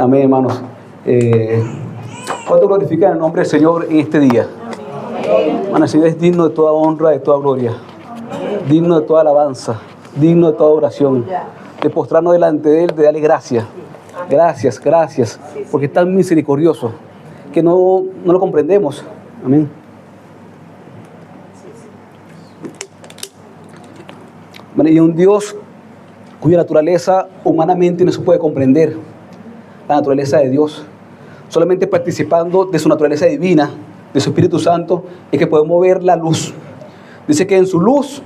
Amén, hermanos. ¿Cuánto glorifican el nombre del Señor en este día? Hermano, el Señor es digno de toda honra, de toda gloria, digno de toda alabanza, digno de toda oración, de postrarnos delante de Él, de darle gracias. Gracias, gracias, porque es tan misericordioso que no lo comprendemos. Amén. Bueno, y un Dios cuya naturaleza humanamente no se puede comprender, la naturaleza de Dios. Solamente participando de su naturaleza divina, de su Espíritu Santo, es que podemos ver la luz. Dice que en su luz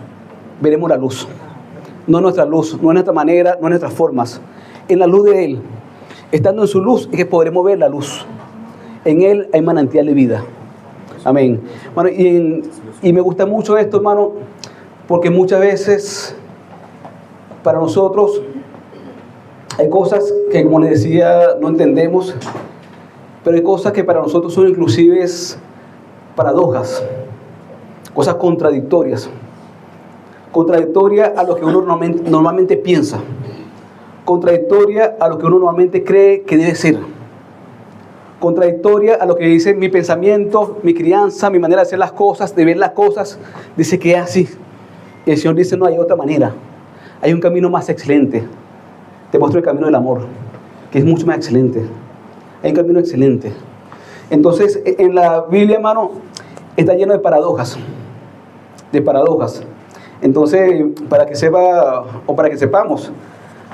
veremos la luz. No nuestra luz, no es nuestra manera, no es nuestras formas. En la luz de Él, estando en su luz, es que podremos ver la luz. En Él hay manantial de vida. Amén. Bueno, y me gusta mucho esto, hermano, porque muchas veces para nosotros hay cosas que, como les decía, no entendemos, pero hay cosas que para nosotros son inclusive paradojas, cosas contradictorias a lo que uno normalmente piensa, contradictoria a lo que uno normalmente cree que debe ser, contradictoria a lo que dice mi pensamiento, mi crianza, mi manera de hacer las cosas, de ver las cosas, dice que es así. Y el Señor dice, no hay otra manera, hay un camino más excelente. Te muestro el camino del amor, que es mucho más excelente. Hay un camino excelente. Entonces, en la Biblia, hermano, está lleno de paradojas. Entonces, para que sepa, o para que sepamos,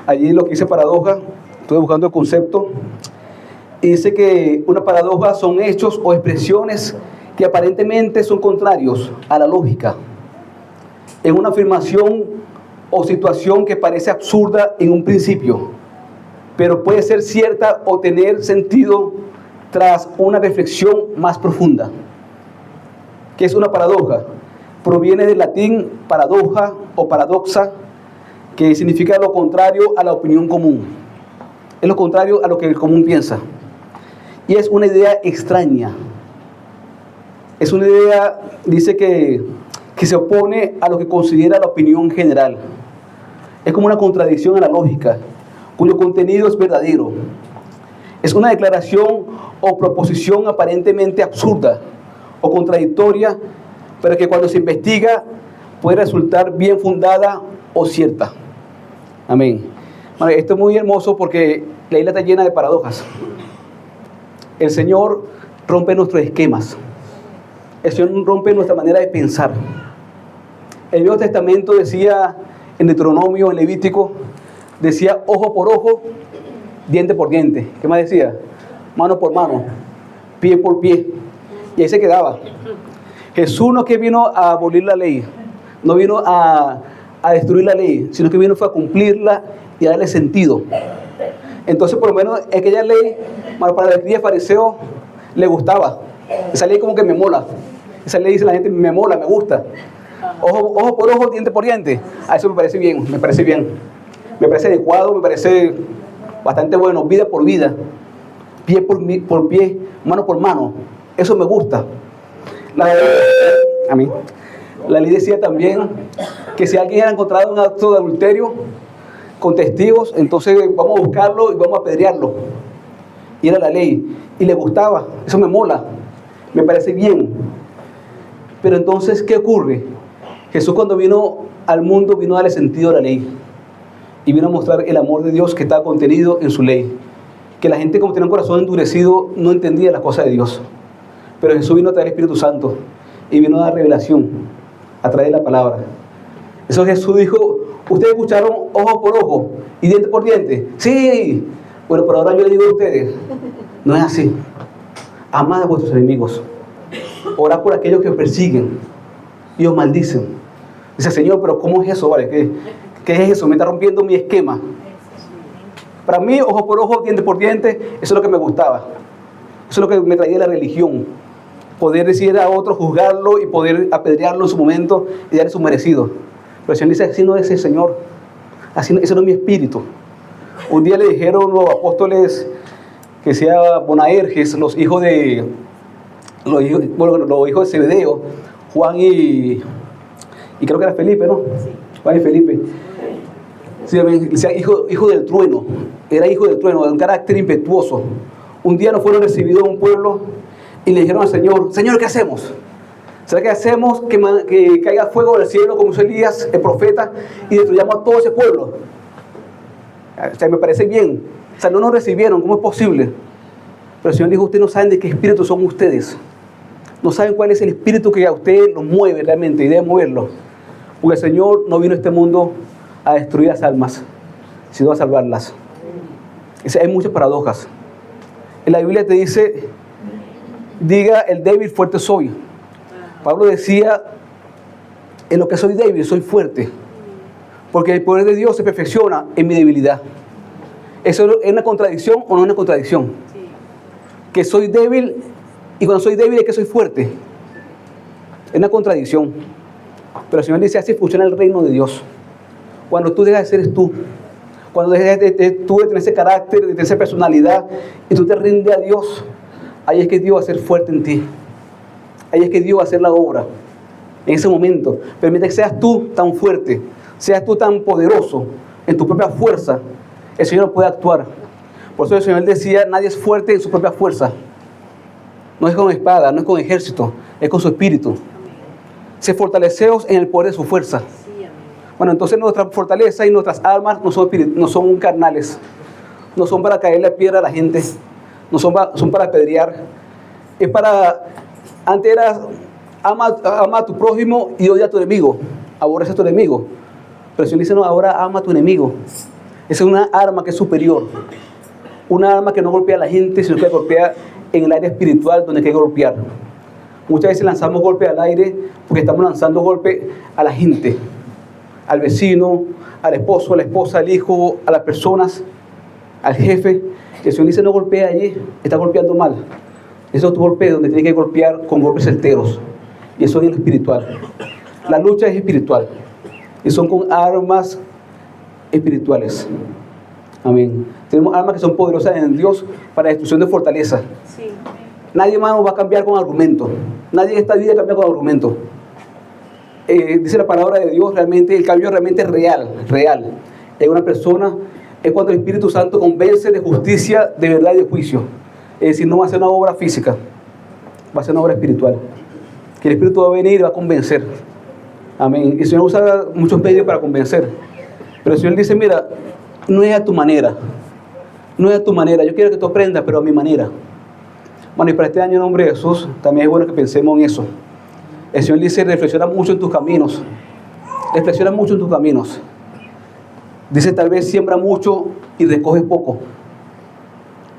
allí lo que dice paradoja, estoy buscando el concepto, y dice que una paradoja son hechos o expresiones que aparentemente son contrarios a la lógica. Es una afirmación o situación que parece absurda en un principio, pero puede ser cierta o tener sentido tras una reflexión más profunda. ¿Qué es una paradoja? Proviene del latín paradoja o paradoxa, que significa lo contrario a la opinión común. Es lo contrario a lo que el común piensa. Y es una idea extraña. Es una idea, dice que se opone a lo que considera la opinión general. Es como una contradicción a la lógica, cuyo contenido es verdadero. Es una declaración o proposición aparentemente absurda o contradictoria, pero que cuando se investiga puede resultar bien fundada o cierta. Amén. Bueno, esto es muy hermoso porque la isla está llena de paradojas. El Señor rompe nuestros esquemas. El Señor rompe nuestra manera de pensar. El Nuevo Testamento decía, en Deuteronomio, en Levítico, decía ojo por ojo, diente por diente. ¿Qué más decía? Mano por mano, pie por pie. Y ahí se quedaba. Jesús no es que vino a abolir la ley, no vino a destruir la ley, sino que fue a cumplirla y a darle sentido. Entonces, por lo menos, aquella ley, para la escriba fariseo, le gustaba. Esa ley como que me mola. Esa ley dice la gente, me mola, me gusta. Ojo por ojo, diente por diente. A eso me parece bien. Me parece adecuado, me parece bastante bueno. Vida por vida, pie por pie, mano por mano. Eso me gusta. A mí. La ley decía también que si alguien era encontrado en un acto de adulterio con testigos, entonces vamos a buscarlo y vamos a apedrearlo. Y era la ley. Y le gustaba. Eso me mola. Me parece bien. Pero entonces, ¿qué ocurre? Jesús, cuando vino al mundo, vino a darle sentido a la ley. Y vino a mostrar el amor de Dios que está contenido en su ley. Que la gente, como tenía un corazón endurecido, no entendía las cosas de Dios. Pero Jesús vino a traer el Espíritu Santo. Y vino a dar revelación a través de la palabra. Eso Jesús dijo, ustedes escucharon ojo por ojo y diente por diente. Sí. Bueno, pero ahora yo le digo a ustedes, no es así. Amad a vuestros enemigos. Orad por aquellos que os persiguen y os maldicen. Dice, Señor, pero ¿cómo es eso? ¿Vale? ¿Qué es eso? Me está rompiendo mi esquema. Para mí, ojo por ojo, diente por diente, eso es lo que me gustaba. Eso es lo que me traía la religión. Poder decir a otro, juzgarlo y poder apedrearlo en su momento y darle su merecido. Pero el Señor dice, así no es el Señor. Así, ese no es mi espíritu. Un día le dijeron los apóstoles que sea Boanerges, los hijos de Zebedeo, Juan y creo que era Felipe, ¿no? Sí. Juan y Felipe. Sí, decía hijo del trueno. era hijo del trueno, de un carácter impetuoso. Un día no fueron recibidos en un pueblo y le dijeron al Señor, Señor, ¿qué hacemos? ¿Será que hacemos que caiga fuego del cielo como hizo Elías, el profeta, y destruyamos a todo ese pueblo? O sea, me parece bien. O sea, no nos recibieron, ¿cómo es posible? Pero el Señor dijo, ustedes no saben de qué espíritu son ustedes. No saben cuál es el espíritu que a ustedes los mueve realmente y debe moverlo. Porque el Señor no vino a este mundo a destruir las almas, sino a salvarlas. Hay muchas paradojas. En la Biblia te dice, diga el débil, fuerte soy. Pablo decía, en lo que soy débil, soy fuerte. Porque el poder de Dios se perfecciona en mi debilidad. ¿Eso es una contradicción o no es una contradicción? Sí. Que soy débil y cuando soy débil es que soy fuerte. Es una contradicción. Pero el Señor dice, así funciona el reino de Dios. Cuando tú dejas de ser tú, cuando dejas de tener ese carácter, de tener esa personalidad, y tú te rindes a Dios, ahí es que Dios va a ser fuerte en ti. Ahí es que Dios va a hacer la obra. En ese momento, permite que seas tú tan fuerte, seas tú tan poderoso, en tu propia fuerza, el Señor puede actuar. Por eso el Señor decía, nadie es fuerte en su propia fuerza. No es con espada, no es con ejército, es con su espíritu. Se fortaleceos en el poder de su fuerza. Bueno, entonces nuestra fortaleza y nuestras armas no son carnales. No son para caerle a piedra a la gente. No son para apedrear. Es para... Antes era, ama a tu prójimo y odia a tu enemigo. Aborrece a tu enemigo. Pero el Señor dice, no, ahora ama a tu enemigo. Esa es una arma que es superior. Una arma que no golpea a la gente, sino que golpea en el área espiritual donde hay que golpear. Muchas veces lanzamos golpes al aire porque estamos lanzando golpes a la gente, al vecino, al esposo, a la esposa, al hijo, a las personas, al jefe. El Señor dice, no golpea allí, está golpeando mal. Eso es tu golpe donde tienes que golpear con golpes certeros. Y eso es en lo espiritual. La lucha es espiritual. Y son con armas espirituales. Amén. Tenemos armas que son poderosas en Dios para destrucción de fortaleza. Sí. Nadie más nos va a cambiar con argumentos. Nadie en esta vida cambia con argumentos. Dice la palabra de Dios, realmente el cambio realmente es real. En una persona es cuando el Espíritu Santo convence de justicia, de verdad y de juicio. Es decir, no va a ser una obra física, va a ser una obra espiritual. Que el Espíritu va a venir y va a convencer. Amén. Y el Señor usa muchos medios para convencer. Pero el Señor dice, mira, no es a tu manera. No es a tu manera. Yo quiero que tú aprendas, pero a mi manera. Bueno, y para este año en nombre de Jesús, también es bueno que pensemos en eso. El Señor dice, reflexiona mucho en tus caminos. Reflexiona mucho en tus caminos. Dice, tal vez siembra mucho y recoges poco.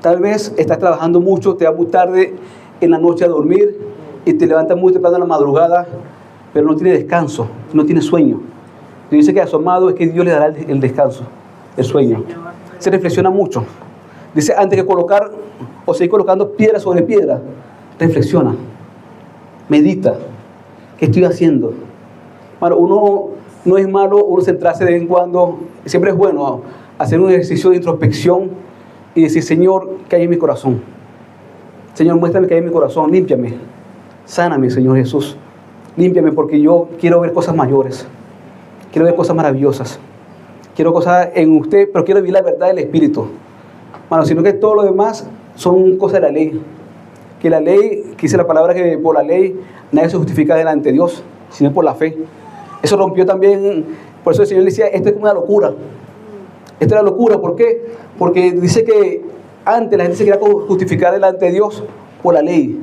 Tal vez estás trabajando mucho, te vas muy tarde en la noche a dormir y te levantas muy temprano en la madrugada, pero no tienes descanso, no tienes sueño. Y dice que asomado es que Dios le dará el descanso, el sueño. Se reflexiona mucho. Dice, antes que colocar o seguir colocando piedra sobre piedra, reflexiona, medita. ¿Qué estoy haciendo? Bueno, uno no es malo, uno centrarse de vez en cuando, siempre es bueno hacer un ejercicio de introspección y decir, Señor, ¿qué hay en mi corazón? Señor, muéstrame qué hay en mi corazón, límpiame, sáname, Señor Jesús, límpiame porque yo quiero ver cosas mayores, quiero ver cosas maravillosas, quiero cosas en usted, pero quiero vivir la verdad del Espíritu. Bueno, sino que todo lo demás son cosas de la ley. Que la ley, que dice la palabra que por la ley nadie se justifica delante de Dios, sino por la fe. Eso rompió también, por eso el Señor decía, esto es como una locura. Esto es la locura, ¿por qué? Porque dice que antes la gente se quería justificar delante de Dios por la ley,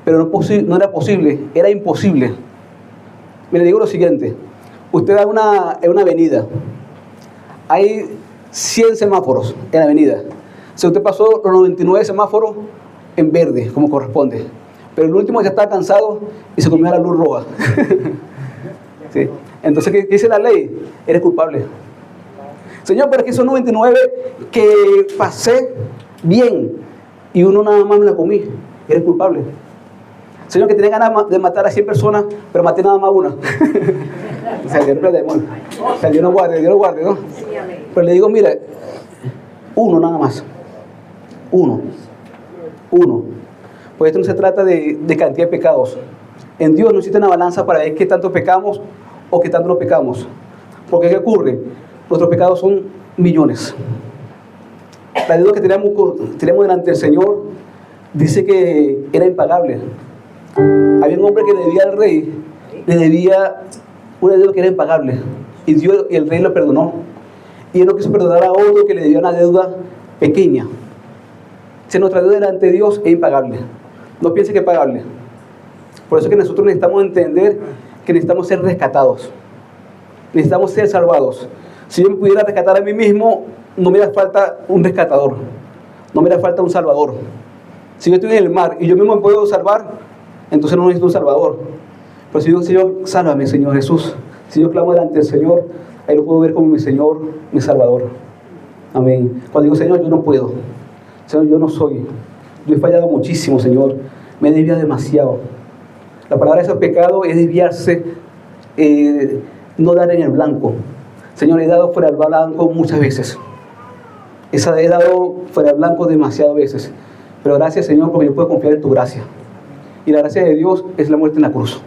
pero no era posible, era imposible. Me le digo lo siguiente, usted va en una avenida, hay 100 semáforos en la avenida. Si usted pasó los 99 semáforos en verde, como corresponde, pero el último ya estaba cansado y se comió la luz roja. ¿Sí? Entonces, ¿qué dice la ley? Eres culpable. Señor, pero es que son 99 que pasé bien y uno nada más me la comí. Eres culpable. Señor, que tenía ganas de matar a 100 personas, pero maté nada más una. O sea, Dios no guarde, ¿no? Pero le digo, mira, uno nada más. Uno. Pues esto no se trata de cantidad de pecados. En Dios no existe una balanza para ver qué tanto pecamos o qué tanto no pecamos. Porque ¿qué ocurre? Nuestros pecados son millones. La deuda que teníamos delante del Señor dice que era impagable. Había un hombre que le debía al rey, le debía una deuda que era impagable. Y el rey lo perdonó. Y él no quiso perdonar a otro que le debía una deuda pequeña. Si nuestra deuda delante de Dios es impagable. No piense que es pagable. Por eso es que nosotros necesitamos entender que necesitamos ser rescatados. Necesitamos ser salvados. Si yo me pudiera rescatar a mí mismo, no me hace falta un rescatador. No me hace falta un salvador. Si yo estoy en el mar y yo mismo me puedo salvar, entonces no necesito un salvador. Pero si yo digo, Señor, sálvame, Señor Jesús. Si yo clamo delante del Señor, ahí lo puedo ver como mi Señor, mi Salvador. Amén. Cuando digo, Señor, yo no puedo. Señor, yo no soy. Yo he fallado muchísimo, Señor. Me he desviado demasiado. La palabra de ese pecado es desviarse, no dar en el blanco. Señor, he dado fuera del blanco muchas veces. He dado fuera del blanco demasiadas veces. Pero gracias, Señor, porque yo puedo confiar en tu gracia. Y la gracia de Dios es la muerte en la cruz.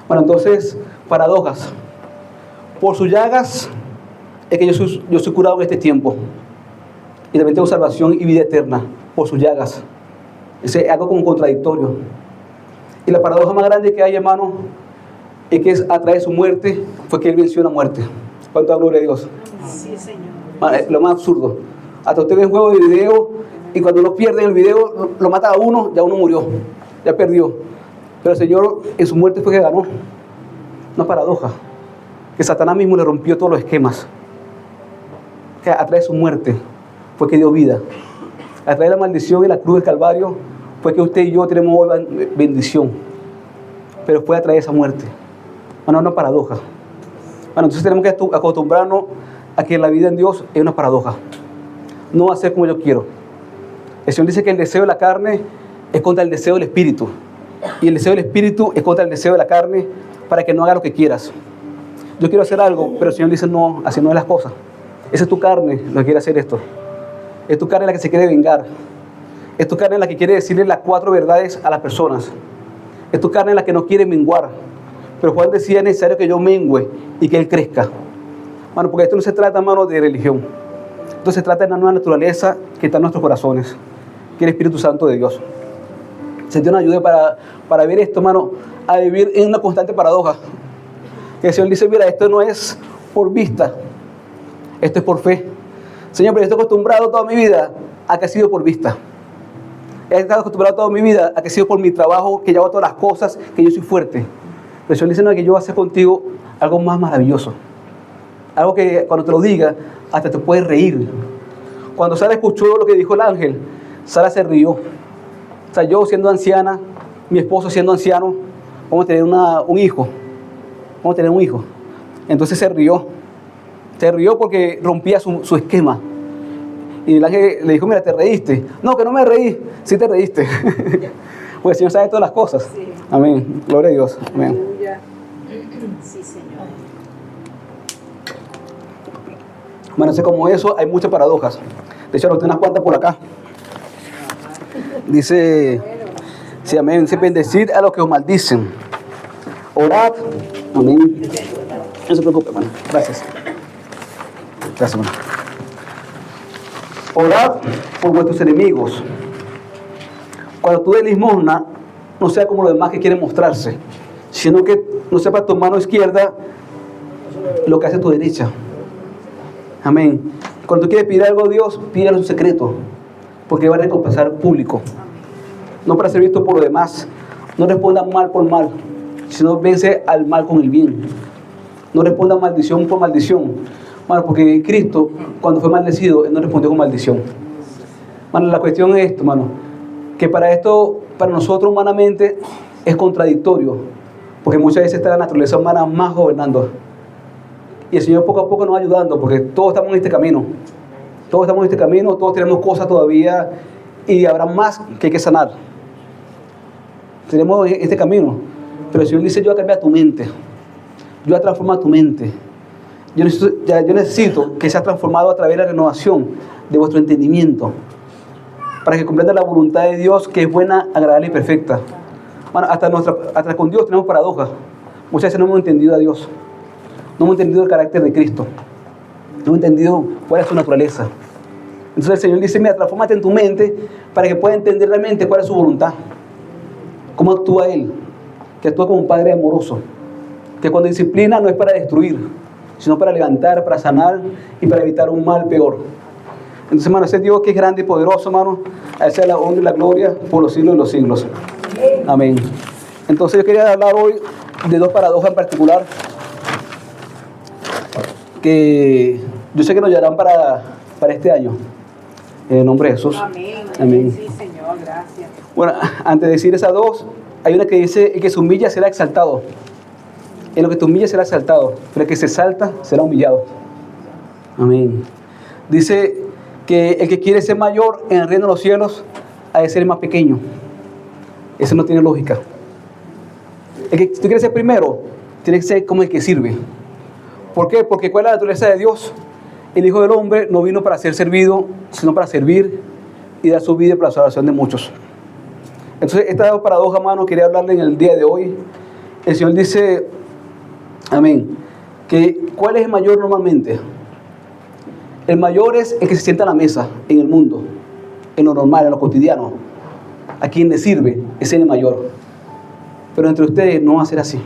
Bueno, entonces, paradojas. Por sus llagas es que yo soy curado en este tiempo. Y también tengo salvación y vida eterna por sus llagas. Es algo como contradictorio. Y la paradoja más grande que hay, hermano, es que a través de su muerte fue que Él venció la muerte. ¿Cuánta gloria a Dios? Sí, Señor. Lo más absurdo. Hasta usted ve un juego de video y cuando uno pierde en el video, lo mata a uno, ya uno murió, ya perdió. Pero el Señor en su muerte fue que ganó. Una paradoja. Que Satanás mismo le rompió todos los esquemas. Que a través de su muerte fue que dio vida. A través de la maldición y la cruz del Calvario fue que usted y yo tenemos hoy bendición. Pero fue a través de esa muerte. Bueno, una paradoja. Bueno, entonces tenemos que acostumbrarnos a que la vida en Dios es una paradoja. No va a ser como yo quiero. El Señor dice que el deseo de la carne es contra el deseo del Espíritu. Y el deseo del Espíritu es contra el deseo de la carne para que no haga lo que quieras. Yo quiero hacer algo, pero el Señor dice, no, así no es las cosas. Esa es tu carne la que quiere hacer esto. Es tu carne la que se quiere vengar. Es tu carne la que quiere decirle las 4 verdades a las personas. Es tu carne la que no quiere menguar. Pero Juan decía, es necesario que yo mengüe y que Él crezca. Bueno, porque esto no se trata, hermano, de religión. Esto se trata de una nueva naturaleza que está en nuestros corazones, que es el Espíritu Santo de Dios. Se Dios nos ayude para ver esto, hermano, a vivir en una constante paradoja. Que el Señor dice, mira, esto no es por vista, esto es por fe. Señor, pero yo estoy acostumbrado toda mi vida a que ha sido por vista. He estado acostumbrado toda mi vida a que ha sido por mi trabajo, que yo hago todas las cosas, que yo soy fuerte. Pero el Señor dice, no, que yo voy a hacer contigo algo más maravilloso. Algo que cuando te lo diga, hasta te puedes reír. Cuando Sara escuchó lo que dijo el ángel, Sara se rió. O sea, yo siendo anciana, mi esposo siendo anciano, vamos a tener un hijo. Vamos a tener un hijo. Entonces se rió. Se rió porque rompía su esquema. Y el ángel le dijo, mira, ¿te reíste? No, que no me reí. Sí te reíste. Porque el Señor sabe todas las cosas. Sí. Amén. Gloria a Dios. Amén. Aleluya. Sí, Señor. Bueno, así como eso, hay muchas paradojas. De hecho, tengo unas cuantas por acá. Dice, sí, amén. Dice, bendecid a los que os maldicen. Orad. Amén. No se preocupe, hermano. Gracias. Gracias, hermano. Orad por vuestros enemigos. Cuando tú des limosna, no sea como los demás que quieren mostrarse, sino que no sepa tu mano izquierda lo que hace tu derecha. Amén. Cuando tú quieres pedir algo a Dios, pídelo en secreto, porque va a recompensar público. No para ser visto por los demás. No responda mal por mal, sino vence al mal con el bien. No responda maldición por maldición. Bueno, porque Cristo, cuando fue maldecido, Él no respondió con maldición. Bueno, la cuestión es esto, hermano, que para esto, para nosotros humanamente, es contradictorio, porque muchas veces está la naturaleza humana más gobernando. Y el Señor poco a poco nos va ayudando, porque todos estamos en este camino. Todos estamos en este camino, todos tenemos cosas todavía, y habrá más que hay que sanar. Tenemos este camino, pero el Señor dice, yo voy a cambiar tu mente. Yo voy a transformar tu mente. Yo necesito que sea transformado a través de la renovación de vuestro entendimiento, para que comprenda la voluntad de Dios, que es buena, agradable y perfecta. Bueno, hasta con Dios tenemos paradojas. Muchas veces no hemos entendido a Dios. No hemos entendido el carácter de Cristo. No hemos entendido cuál es su naturaleza. Entonces el Señor dice, mira, transfórmate en tu mente para que puedas entender realmente cuál es su voluntad. Cómo actúa Él, que actúa como un Padre amoroso, que cuando disciplina no es para destruir, sino para levantar, para sanar y para evitar un mal peor. Entonces, hermano, ese Dios que es grande y poderoso, hermano, a Él sea la honra y la gloria por los siglos de los siglos. Amén. Entonces yo quería hablar hoy de dos paradojas en particular que yo sé que nos llevarán para este año. En el nombre de Jesús. Amén. Amén. Sí, Señor, gracias. Bueno, antes de decir esas dos, hay una que dice: el que se humilla será exaltado. En lo que te humilla será exaltado, pero el que se exalta será humillado. Amén. Dice que el que quiere ser mayor en el reino de los cielos ha de ser el más pequeño. Eso no tiene lógica. Si tú quieres ser primero, tienes que ser como el que sirve. ¿Por qué? Porque ¿cuál es la naturaleza de Dios? El Hijo del Hombre no vino para ser servido, sino para servir y dar su vida para la salvación de muchos. Entonces, esta paradoja, hermano, quería hablarle en el día de hoy. El Señor dice, amén, que ¿cuál es el mayor normalmente? El mayor es el que se sienta a la mesa en el mundo, en lo normal, en lo cotidiano. A quien le sirve, ese es el mayor. Pero entre ustedes no va a ser así.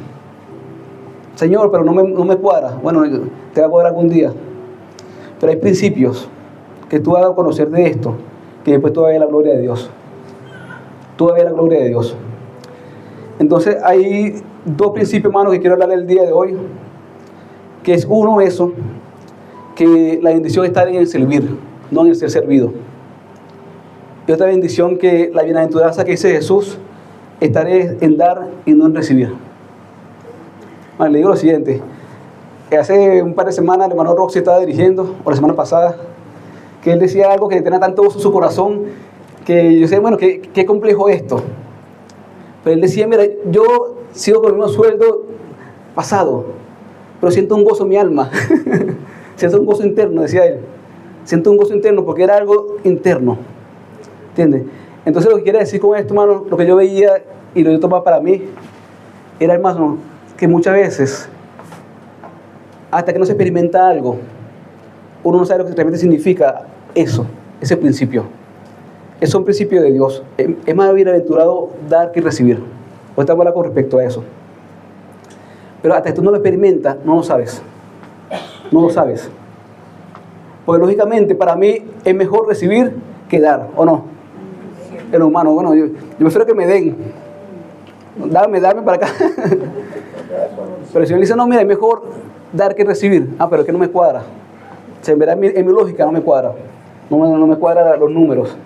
Señor, pero no me cuadra. Bueno, te va a cuadrar algún día. Pero hay principios que tú vas a conocer de esto, que después tú vas a ver la gloria de Dios. Tú vas a ver la gloria de Dios. Entonces hay dos principios, hermanos, que quiero hablar el día de hoy. Que es uno, eso, que la bendición está en el servir, no en el ser servido. Y otra bendición, que la bienaventuranza que dice Jesús, estaré en dar y no en recibir. Bueno, le digo lo siguiente. Hace un par de semanas el hermano Roxy estaba dirigiendo, o la semana pasada, que él decía algo que tenía tanto gozo en su corazón, que yo decía, bueno, qué complejo esto. Pero él decía, mira, yo sigo con el mismo sueldo pasado, pero siento un gozo en mi alma. Siento un gozo interno, decía él. Siento un gozo interno porque era algo interno. ¿Entiendes? Entonces lo que quiere decir con esto, hermano, lo que yo veía y lo que yo tomaba para mí, era, hermano, que muchas veces, hasta que no se experimenta algo, uno no sabe lo que realmente significa eso, ese principio. Es un principio de Dios. Es más bienaventurado dar que recibir. Ahorita voy a hablar con respecto a eso. Pero hasta que tú no lo experimentas, no lo sabes. No lo sabes. Porque lógicamente para mí es mejor recibir que dar, ¿o no? En lo humano, bueno, yo prefiero que me den. Dame para acá. Pero el Señor dice, no, mira, es mejor dar que recibir. Pero es que no me cuadra. O sea, en verdad, en mi lógica no me cuadra. No me cuadran los números.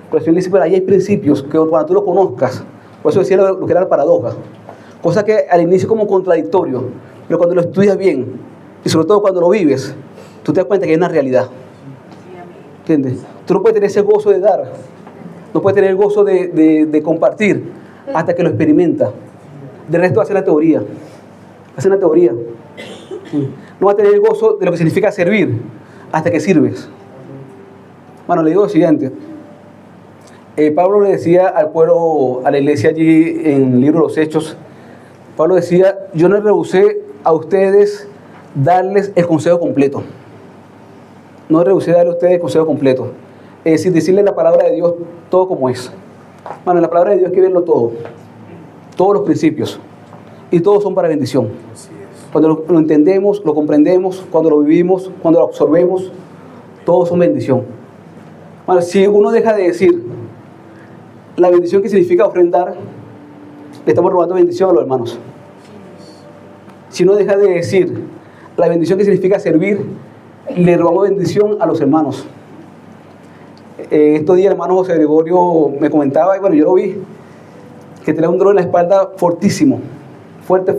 Pero el Señor dice, pero ahí hay principios que cuando tú los conozcas, por eso decía lo que era la paradoja. Cosa que al inicio como contradictorio, pero cuando lo estudias bien, y sobre todo cuando lo vives, tú te das cuenta que hay una realidad. ¿Entiendes? Tú no puedes tener ese gozo de dar, no puedes tener el gozo de compartir hasta que lo experimentas. De resto hace la teoría. Hace una teoría. No vas a tener el gozo de lo que significa servir hasta que sirves. Bueno, le digo lo siguiente. Pablo le decía al pueblo, a la iglesia allí en el libro de los Hechos, Pablo decía, yo no rehusé a ustedes darles el consejo completo. No rehusé darle a ustedes el consejo completo. Es decir, decirles la palabra de Dios todo como es. Bueno, la palabra de Dios hay que verlo todo. Todos los principios. Y todos son para bendición. Cuando lo entendemos, lo comprendemos, cuando lo vivimos, cuando lo absorbemos, todos son bendición. Bueno, si uno deja de decir la bendición que significa ofrendar, le estamos robando bendición a los hermanos. Si uno deja de decir la bendición que significa servir, le robamos bendición a los hermanos. Estos días el hermano José Gregorio me comentaba, y bueno, yo lo vi, que tenía un dolor en la espalda fortísimo, fuerte.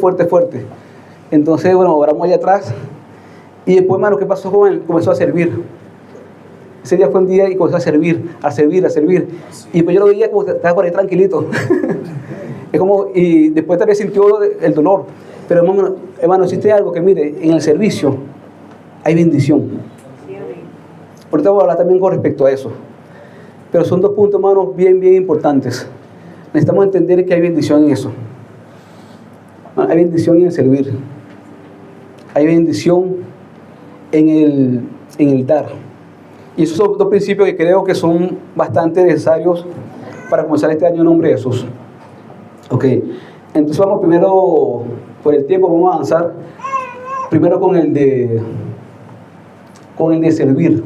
Entonces, bueno, oramos allá atrás, y después, hermano, ¿qué pasó con él? Comenzó a servir. Ese día fue un día y comenzó a servir. Y pues yo lo veía como que estaba por ahí tranquilito. Es como, y después también sintió el dolor. Pero hermano, existe algo que, mire, en el servicio hay bendición. Ahorita voy a hablar también con respecto a eso. Pero son dos puntos, hermanos, bien importantes. Necesitamos entender que hay bendición en eso. Hay bendición en el servir. Hay bendición en el dar. Y esos son dos principios que creo que son bastante necesarios para comenzar este año en nombre de Jesús. Ok, entonces vamos primero, por el tiempo, vamos a avanzar primero con el de servir.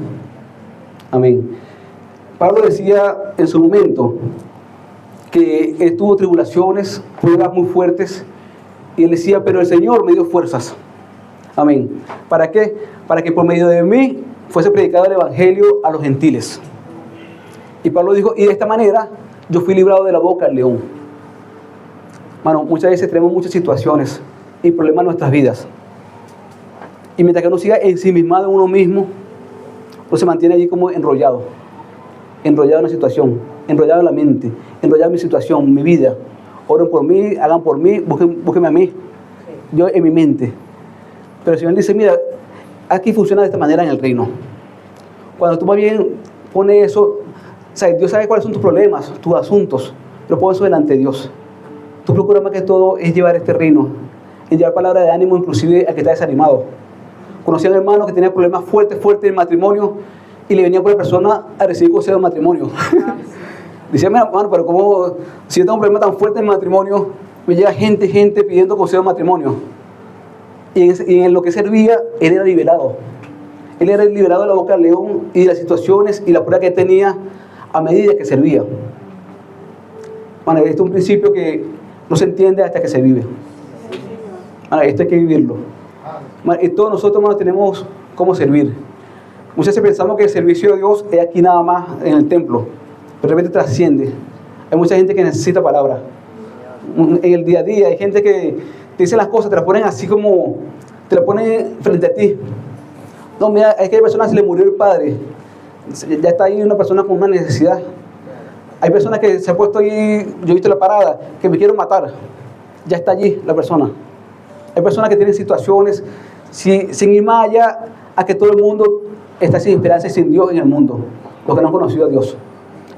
Amén. Pablo decía en su momento que él tuvo tribulaciones, pruebas muy fuertes, y él decía, pero el Señor me dio fuerzas. Amén. ¿Para qué? Para que por medio de mí fuese predicado el Evangelio a los gentiles. Y Pablo dijo, y de esta manera yo fui librado de la boca del león. Mano, muchas veces tenemos muchas situaciones y problemas en nuestras vidas. Y mientras que uno siga ensimismado en uno mismo, uno se mantiene allí como enrollado en la situación, enrollado en la mente, enrollado en mi situación, mi vida. Oren por mí, hagan por mí, búsquenme a mí, yo en mi mente. Pero el Señor dice, mira, aquí funciona de esta manera en el reino. Cuando tú más bien pones eso, o sea, Dios sabe cuáles son tus problemas, tus asuntos, pero pon eso delante de Dios. Tú procuras más que todo es llevar este reino, y llevar palabra de ánimo inclusive al que está desanimado. Conocí a un hermano que tenía problemas fuertes en el matrimonio y le venía por la persona a recibir consejo de matrimonio. Decía, mira, hermano, pero ¿cómo? Si yo tengo un problema tan fuerte en el matrimonio, me llega gente pidiendo consejo de matrimonio. Y en lo que servía, él era liberado. Él era liberado de la boca del león y de las situaciones y la prueba que tenía a medida que servía. Bueno, este es un principio que no se entiende hasta que se vive. Bueno, esto hay que vivirlo. Bueno, y todos nosotros, hermanos, tenemos cómo servir. Muchas veces pensamos que el servicio de Dios es aquí nada más en el templo, pero realmente trasciende. Hay mucha gente que necesita palabra. En el día a día hay gente que te dice las cosas, te las ponen así como, te las ponen frente a ti. No, mira, es que hay personas que se le murió el padre, ya está ahí una persona con una necesidad. Hay personas que se han puesto ahí, yo he visto la parada, que me quieren matar, ya está allí la persona. Hay personas que tienen situaciones, sin ir más allá a que todo el mundo está sin esperanza y sin Dios en el mundo, los que no han conocido a Dios.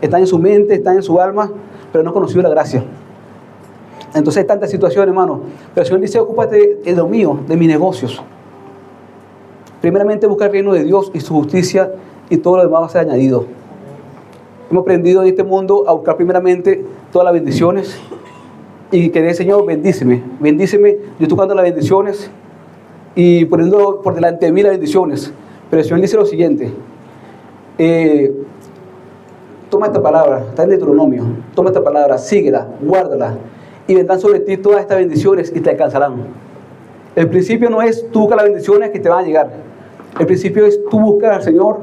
Están en su mente, están en su alma, pero no han conocido la gracia. Entonces hay tantas situaciones, hermano. Pero el Señor dice, ocúpate de lo mío, de mis negocios. Primeramente busca el reino de Dios y su justicia, y todo lo demás va a ser añadido. Hemos aprendido en este mundo a buscar primeramente todas las bendiciones y que el Señor bendíceme, yo estoy buscando las bendiciones y poniendo por delante de mí las bendiciones. Pero el Señor dice lo siguiente, toma esta palabra, está en Deuteronomio, toma esta palabra, síguela, guárdala, y vendrán sobre ti todas estas bendiciones y te alcanzarán. El principio no es tú buscar las bendiciones que te van a llegar. El principio es tú buscar al Señor,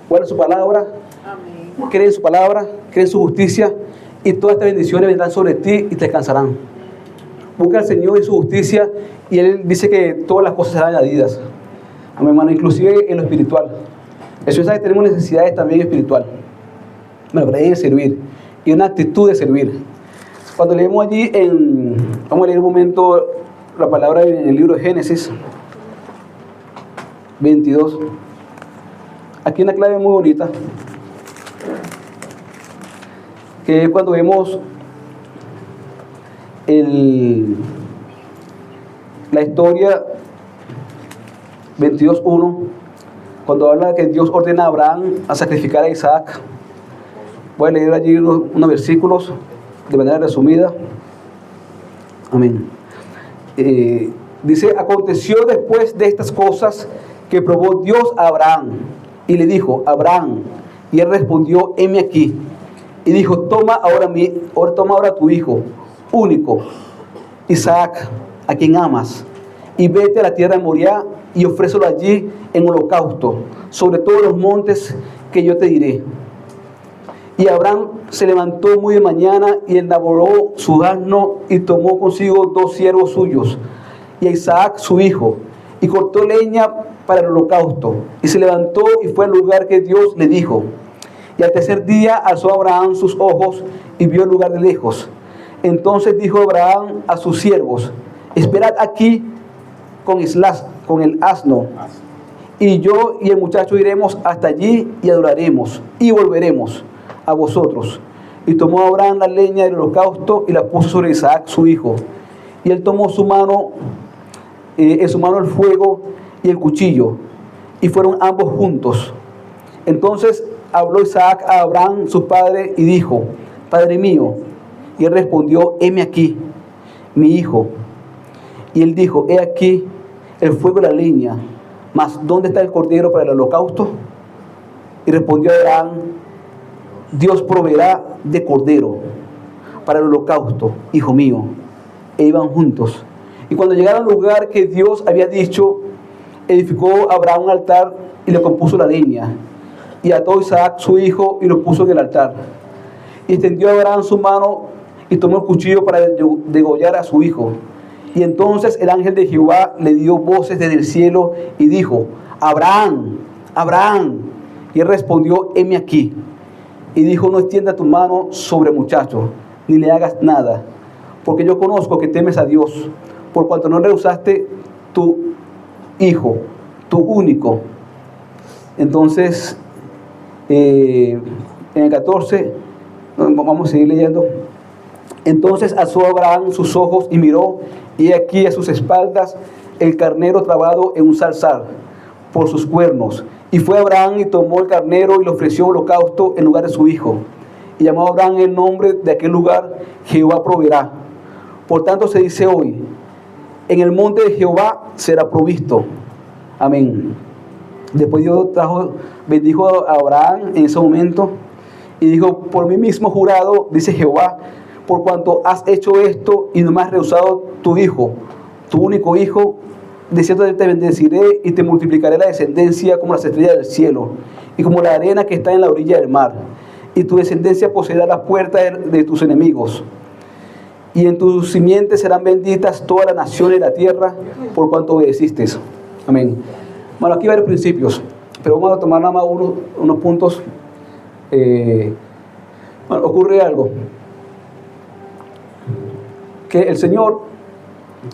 guarda su palabra, cree en su palabra, cree en su justicia, y todas estas bendiciones vendrán sobre ti y te alcanzarán. Busca al Señor y su justicia, y Él dice que todas las cosas serán añadidas. Amén, hermano, inclusive en lo espiritual. El Señor sabe que tenemos necesidades también espiritual. Bueno, pero hay que servir, y una actitud de servir. Cuando leemos allí vamos a leer un momento la palabra en el libro de Génesis 22. Aquí una clave muy bonita, que es cuando vemos la historia 22:1, cuando habla que Dios ordena a Abraham a sacrificar a Isaac. Voy a leer allí unos versículos de manera resumida. Amén. Dice, aconteció después de estas cosas que probó Dios a Abraham y le dijo, Abraham, y él respondió, heme aquí. Y dijo, toma ahora tu hijo único, Isaac, a quien amas, y vete a la tierra de Moriah y ofrécelo allí en holocausto, sobre todos los montes que yo te diré. Y Abraham se levantó muy de mañana y enlabró su asno y tomó consigo 2 siervos suyos y a Isaac su hijo, y cortó leña para el holocausto, y se levantó y fue al lugar que Dios le dijo. Y al tercer día alzó Abraham sus ojos y vio el lugar de lejos. Entonces dijo Abraham a sus siervos, esperad aquí con el asno, y yo y el muchacho iremos hasta allí y adoraremos, y volveremos a vosotros. Y tomó Abraham la leña del holocausto y la puso sobre Isaac su hijo. Y él tomó en su mano el fuego y el cuchillo, y fueron ambos juntos. Entonces habló Isaac a Abraham, su padre, y dijo: Padre mío. Y él respondió: heme aquí, mi hijo. Y él dijo: he aquí el fuego y la leña, mas ¿dónde está el cordero para el holocausto? Y respondió Abraham: Dios proveerá de cordero para el holocausto, hijo mío. E iban juntos. Y cuando llegaron al lugar que Dios había dicho, edificó Abraham un altar y le compuso la leña. Y ató Isaac su hijo y lo puso en el altar. Y extendió Abraham su mano y tomó el cuchillo para degollar a su hijo. Y entonces el ángel de Jehová le dio voces desde el cielo y dijo: Abraham, Abraham. Y él respondió: heme aquí. Y dijo: no extienda tu mano sobre el muchacho, ni le hagas nada, porque yo conozco que temes a Dios, por cuanto no rehusaste tu hijo, tu único. Entonces, en el 14, vamos a seguir leyendo. Entonces alzó Abraham sus ojos y miró, y aquí a sus espaldas el carnero trabado en un zarzal por sus cuernos. Y fue Abraham y tomó el carnero y lo ofreció en holocausto en lugar de su hijo. Y llamó a Abraham el nombre de aquel lugar: Jehová proveerá. Por tanto se dice hoy: en el monte de Jehová será provisto. Amén. Después Dios bendijo a Abraham en ese momento y dijo: por mí mismo jurado, dice Jehová, por cuanto has hecho esto y no me has rehusado tu hijo, tu único hijo, de cierto te bendeciré y te multiplicaré la descendencia como las estrellas del cielo y como la arena que está en la orilla del mar. Y tu descendencia poseerá las puertas de tus enemigos. Y en tus simientes serán benditas todas las naciones de la tierra, por cuanto obedeciste. Amén. Bueno, aquí hay varios principios, pero vamos a tomar nada más unos puntos. Bueno, ocurre algo. Que el Señor,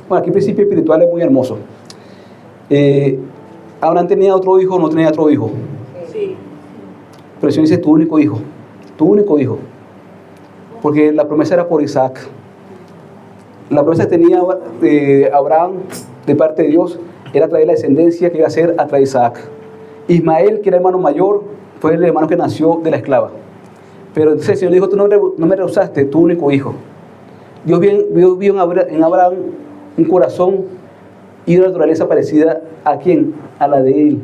bueno, aquí el principio espiritual es muy hermoso. Abraham tenía otro hijo, no tenía otro hijo. Sí. Pero el Señor dice: tu único hijo, tu único hijo. Porque la promesa era por Isaac. La promesa que tenía Abraham de parte de Dios era traer la descendencia que iba a ser a través de Isaac. Ismael, que era el hermano mayor, fue el hermano que nació de la esclava. Pero entonces el Señor dijo: tú no me rehusaste, tu único hijo. Dios vio en Abraham un corazón y una naturaleza parecida ¿a quién? A la de él.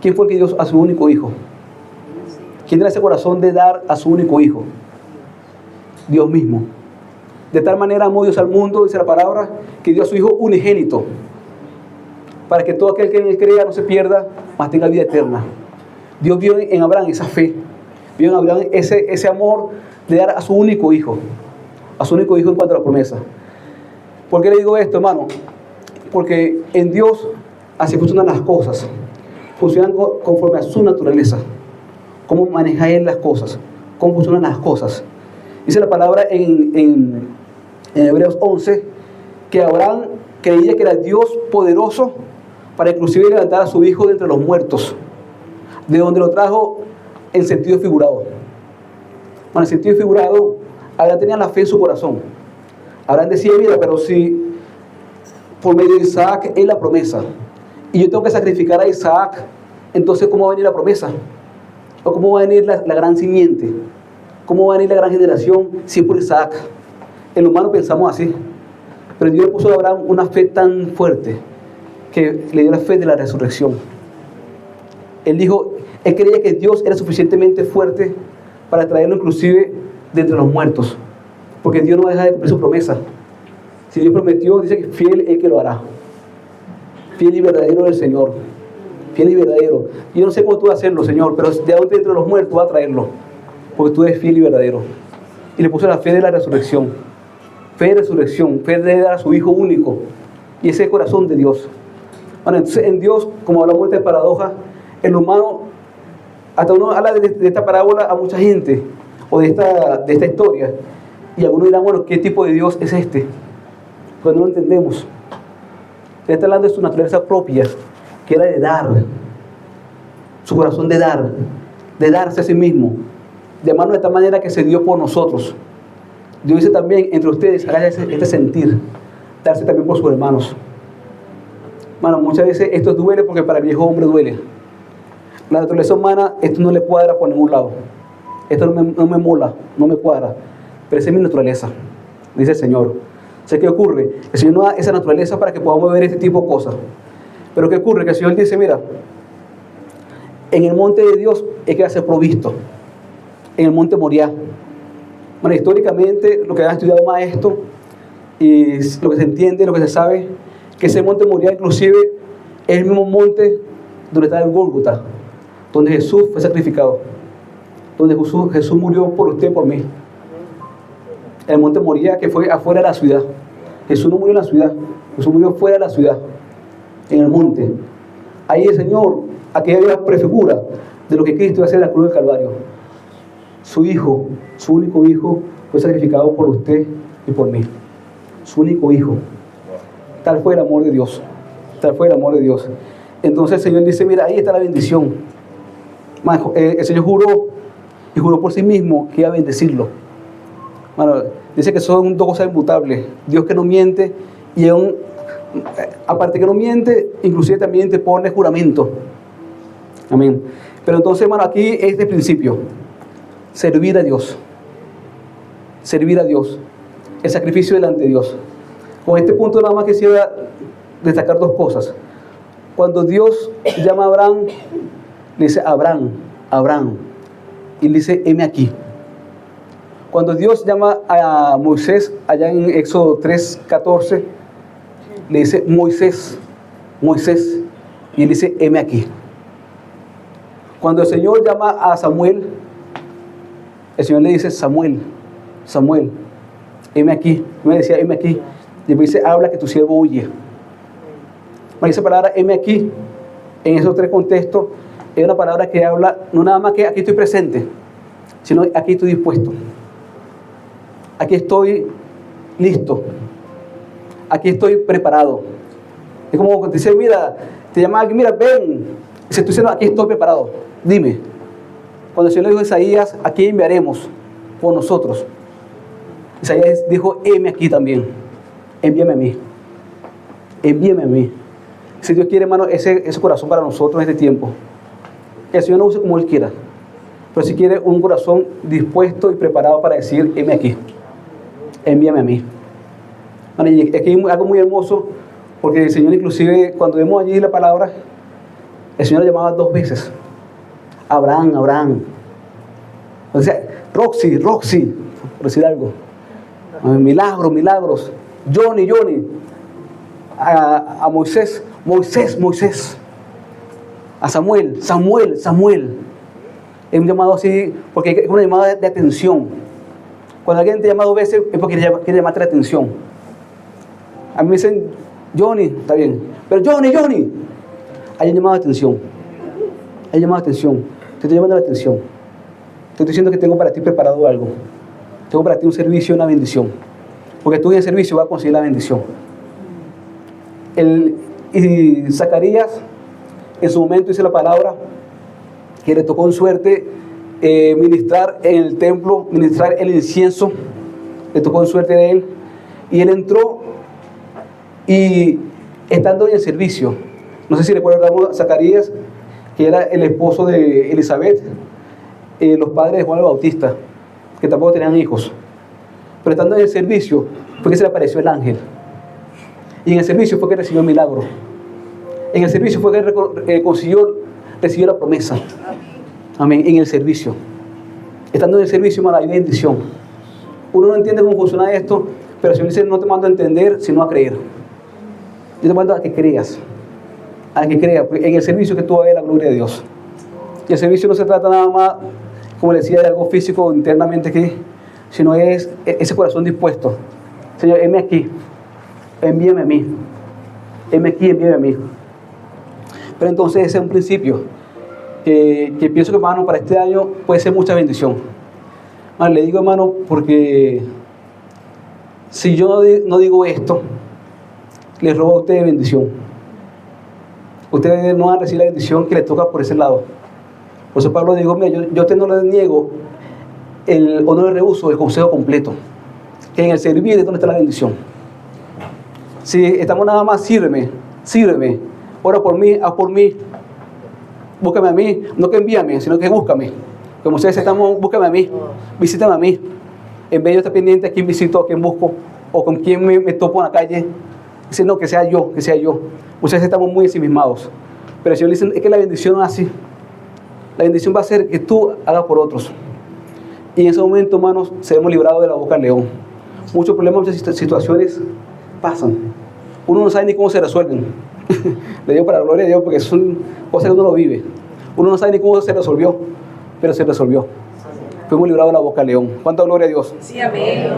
¿Quién fue el que dio a su único hijo? ¿Quién era ese corazón de dar a su único hijo? Dios mismo. De tal manera amó Dios al mundo, dice la palabra, que dio a su hijo unigénito, para que todo aquel que en él crea no se pierda, mas tenga vida eterna. Dios vio en Abraham esa fe, vio en Abraham ese amor de dar a su único hijo en cuanto a la promesa. ¿Por qué le digo esto, hermano? Porque en Dios así funcionan las cosas, funcionan conforme a su naturaleza, cómo maneja Él las cosas, cómo funcionan las cosas. Dice la palabra en Hebreos 11, que Abraham creía que era Dios poderoso para inclusive levantar a su hijo de entre los muertos, de donde lo trajo en sentido figurado. Bueno, en sentido figurado, Abraham tenía la fe en su corazón. Abraham decía: mira, pero si por medio de Isaac es la promesa, y yo tengo que sacrificar a Isaac, entonces ¿cómo va a venir la promesa? ¿O cómo va a venir la gran simiente? ¿Cómo va a venir la gran generación si es por Isaac? En lo humano pensamos así, pero Dios le puso a Abraham una fe tan fuerte que le dio la fe de la resurrección. Él creía que Dios era suficientemente fuerte para traerlo inclusive de entre los muertos, porque Dios no deja de cumplir su promesa. Si Dios prometió, dice que fiel es que lo hará. Fiel y verdadero es el Señor, fiel y verdadero. Yo no sé cómo tú vas a hacerlo, Señor, pero de donde entre los muertos va a traerlo, porque tú eres fiel y verdadero. Y le puso la fe de la resurrección, fe de resurrección, fe de dar a su hijo único, y ese es el corazón de Dios. Bueno, entonces en Dios, como hablamos de esta paradoja, el humano, hasta uno habla de esta parábola a mucha gente, o de esta historia, y algunos dirán: bueno, ¿qué tipo de Dios es este? Pues no lo entendemos. Él está hablando de su naturaleza propia, que era de dar, su corazón de darse a sí mismo, de amarnos de tal manera que se dio por nosotros. Dios dice también: entre ustedes hagan este sentir, darse también por sus hermanos. Bueno, muchas veces esto duele porque para el viejo hombre duele. La naturaleza humana, esto no le cuadra por ningún lado. Esto no me mola, no me cuadra. Pero esa es mi naturaleza, dice el Señor. ¿Sé qué ocurre? El Señor nos da esa naturaleza para que podamos ver este tipo de cosas. Pero ¿qué ocurre? Que el Señor dice, mira, en el monte de Dios es que va a ser provisto. En el monte Moriah. Bueno, históricamente, lo que han estudiado más esto, y lo que se entiende, lo que se sabe, que ese monte Moriah inclusive es el mismo monte donde está el Gólgota, donde Jesús fue sacrificado, donde Jesús murió por usted y por mí. El monte Moriah, que fue afuera de la ciudad. Jesús no murió en la ciudad, Jesús murió fuera de la ciudad, en el monte. Ahí el Señor, aquí hay una prefigura de lo que Cristo iba a hacer en la cruz del Calvario. Su Hijo, su único Hijo, fue sacrificado por usted y por mí. Su único Hijo. Tal fue el amor de Dios. Tal fue el amor de Dios. Entonces el Señor dice, mira, ahí está la bendición. El Señor juró, y juró por sí mismo que iba a bendecirlo. Bueno, dice que son dos cosas inmutables. Dios que no miente, y aparte que no miente, inclusive también te pone juramento. Amén. Pero entonces, hermano, aquí es de principio. Servir a Dios. Servir a Dios. El sacrificio delante de Dios. Con este punto nada más quisiera destacar dos cosas. Cuando Dios llama a Abraham, le dice, Abraham, Abraham. Y le dice, heme aquí. Cuando Dios llama a Moisés, allá en Éxodo 3:14, le dice, Moisés, Moisés. Y él dice, heme aquí. Cuando el Señor llama a Samuel, el Señor le dice, Samuel, Samuel, heme aquí. Me decía, heme aquí. Y me dice, habla que tu siervo huye. Esa palabra, heme aquí, en esos tres contextos, es una palabra que habla, no nada más que aquí estoy presente, sino aquí estoy dispuesto. Aquí estoy listo. Aquí estoy preparado. Es como cuando te dice, mira, te llama alguien, mira, ven. Dice, tú dices, no, aquí estoy preparado. Dime. Cuando el Señor le dijo a Isaías, aquí enviaremos por nosotros. Isaías dijo, heme aquí también. Envíame a mí. Envíame a mí. Si Dios quiere, hermano, ese corazón para nosotros en este tiempo. Que el Señor no use como Él quiera. Pero si quiere un corazón dispuesto y preparado para decir, heme aquí. Envíame a mí. Bueno, y aquí hay algo muy hermoso, porque el Señor inclusive, cuando vemos allí la palabra, el Señor le llamaba 2 veces. Abraham, Abraham. O sea, Roxy, Roxy, por decir algo. Milagros, milagros. Johnny, Johnny. A Moisés, Moisés, Moisés. A Samuel, Samuel, Samuel. Es un llamado así, porque es una llamada de atención. Cuando alguien te llama 2 veces, es porque quiere llamarte la atención. A mí me dicen, Johnny, está bien. Pero Johnny, Johnny. Hay un llamado de atención. Hay un llamado de atención. Te estoy llamando la atención. Te estoy diciendo que tengo para ti preparado algo. Tengo para ti un servicio y una bendición. Porque tú en el servicio vas a conseguir la bendición. Y Zacarías, en su momento dice la palabra, que le tocó en suerte ministrar en el templo, ministrar el incienso. Le tocó en suerte de él. Y él entró y estando en el servicio, no sé si recordamos a Zacarías, que era el esposo de Elizabeth, los padres de Juan el Bautista, que tampoco tenían hijos. Pero estando en el servicio, fue que se le apareció el ángel. Y en el servicio fue que recibió el milagro. En el servicio fue que recibió la promesa. Amén. En el servicio. Estando en el servicio, hermano, hay bendición. Uno no entiende cómo funciona esto, pero el Señor dice, no te mando a entender, sino a creer. Yo te mando a que creas. A que creas. En el servicio que tú vas a ver la gloria de Dios. Y el servicio no se trata nada más, como le decía, de algo físico internamente aquí, sino es ese corazón dispuesto. Señor, heme aquí. Envíame a mí. Heme aquí, envíame a mí. Pero entonces ese es un principio que pienso que, hermano, para este año puede ser mucha bendición. Bueno, le digo, hermano, porque si yo no digo esto, les robo a ustedes bendición. Ustedes no van a recibir la bendición que les toca por ese lado. Por eso Pablo dijo, mira, yo a usted no le niego o no le rehuso el consejo completo. Que en el servir es donde está la bendición. Si estamos nada más, sírveme, ora por mí, haz por mí. Búscame a mí, no que envíame, sino que búscame. Como ustedes estamos, búscame a mí, visítame a mí. En vez de estar pendiente a quién visito, a quién busco, o con quién me topo en la calle. Dice, no, que sea yo, que sea yo. Ustedes estamos muy ensimismados. Pero el Señor dice, es que la bendición no es así. La bendición va a ser que tú hagas por otros. Y en ese momento, hermanos, seremos librados de la boca del león. Muchos problemas, muchas situaciones pasan. Uno no sabe ni cómo se resuelven. Le digo para la gloria de Dios, porque son cosas que uno lo vive. Uno no sabe ni cómo se resolvió, pero se resolvió. Fuimos librados de la boca del león. ¿Cuánta gloria a Dios? Sí, amén.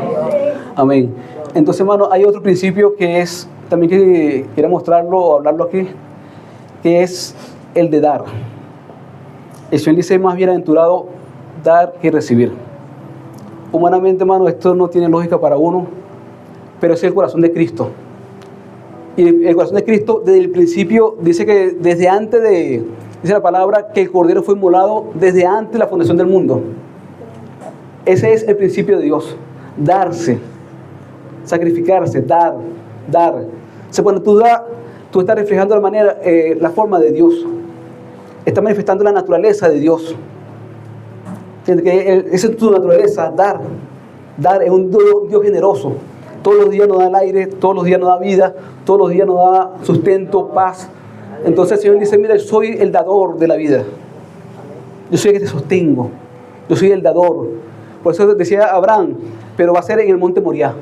Amén. Entonces, hermano, hay otro principio que es, también que quiero mostrarlo o hablarlo aquí, que es el de dar. El Señor dice, más bienaventurado dar que recibir. Humanamente, hermano, esto no tiene lógica para uno, pero es el corazón de Cristo. Y el corazón de Cristo, desde el principio, dice que desde antes de, dice la palabra, que el Cordero fue inmolado desde antes de la fundación del mundo. Ese es el principio de Dios, darse, sacrificarse, dar. O sea, cuando tú das, tú estás reflejando la forma de Dios, estás manifestando la naturaleza de Dios. ¿Entiendes? Que esa es tu naturaleza, dar es un Dios generoso. Todos los días nos da el aire, todos los días nos da vida, todos los días nos da sustento, paz. Entonces el Señor dice, mira, yo soy el dador de la vida. Yo soy el que te sostengo. Yo soy el dador. Por eso decía Abraham, pero va a ser en el monte Moriah.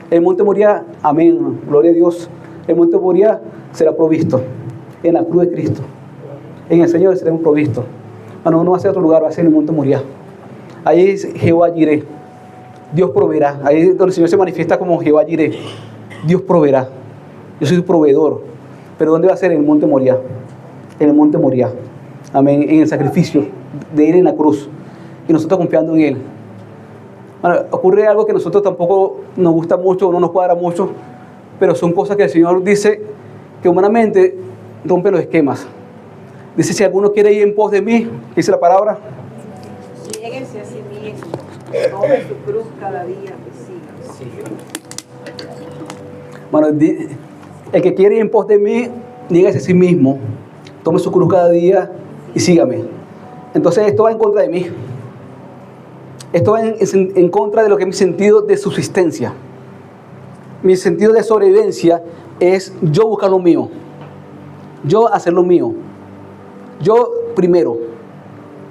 El monte Moriah, amén, gloria a Dios. El monte Moriah será provisto en la cruz de Cristo. En el Señor seremos provistos. Bueno, no va a ser otro lugar, va a ser en el monte Moriah. Ahí es Jehová Jireh. Dios proveerá. Ahí es donde el Señor se manifiesta como Jehová Jireh. Dios proveerá. Yo soy su proveedor. Pero ¿dónde va a ser? En el monte Moriah. En el monte Moriah. Amén. En el sacrificio de ir en la cruz. Y nosotros confiando en Él. Bueno, ocurre algo que a nosotros tampoco nos gusta mucho o no nos cuadra mucho. Pero son cosas que el Señor dice que humanamente rompe los esquemas. Dice, si alguno quiere ir en pos de mí, ¿qué dice la palabra? Lléguense a sí mismo. Tome su cruz cada día que siga. Bueno, el que quiere ir en pos de mí, niéguese a sí mismo, tome su cruz cada día y sígame. Entonces esto va en contra de mí. Esto va en contra de lo que es mi sentido de subsistencia. Mi sentido de sobrevivencia es yo buscar lo mío. Yo hacer lo mío. Yo primero.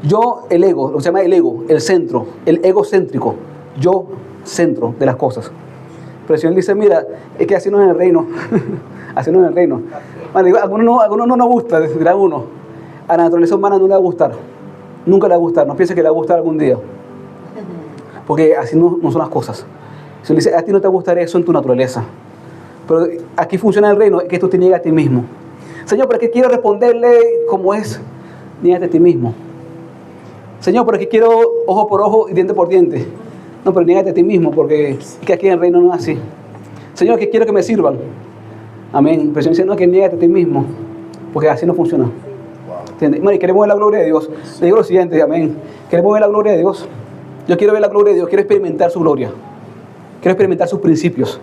Yo el ego, lo que se llama el ego, el centro, el egocéntrico. Yo centro de las cosas. Pero el Señor dice, mira, es que así no es en el reino. Así no es en el reino. Bueno, a algunos no nos gusta, dirá uno. A la naturaleza humana no le va a gustar. Nunca le va a gustar. No piense que le va a gustar algún día. Porque así no son las cosas. El Señor dice, a ti no te va a gustar eso en tu naturaleza. Pero aquí funciona el reino, es que tú te niegas a ti mismo. Señor, ¿pero qué quiero responderle como es? Niégate a ti mismo. Señor, pero es que quiero ojo por ojo y diente por diente. No, pero niégate a ti mismo, porque es que aquí en el reino no es así. Señor, que quiero que me sirvan. Amén. Pero el Señor dice, no, que niégate a ti mismo, porque así no funciona. ¿Entiendes? Bueno, y queremos ver la gloria de Dios. Le digo lo siguiente, amén. Queremos ver la gloria de Dios. Yo quiero ver la gloria de Dios, quiero experimentar su gloria. Quiero experimentar sus principios.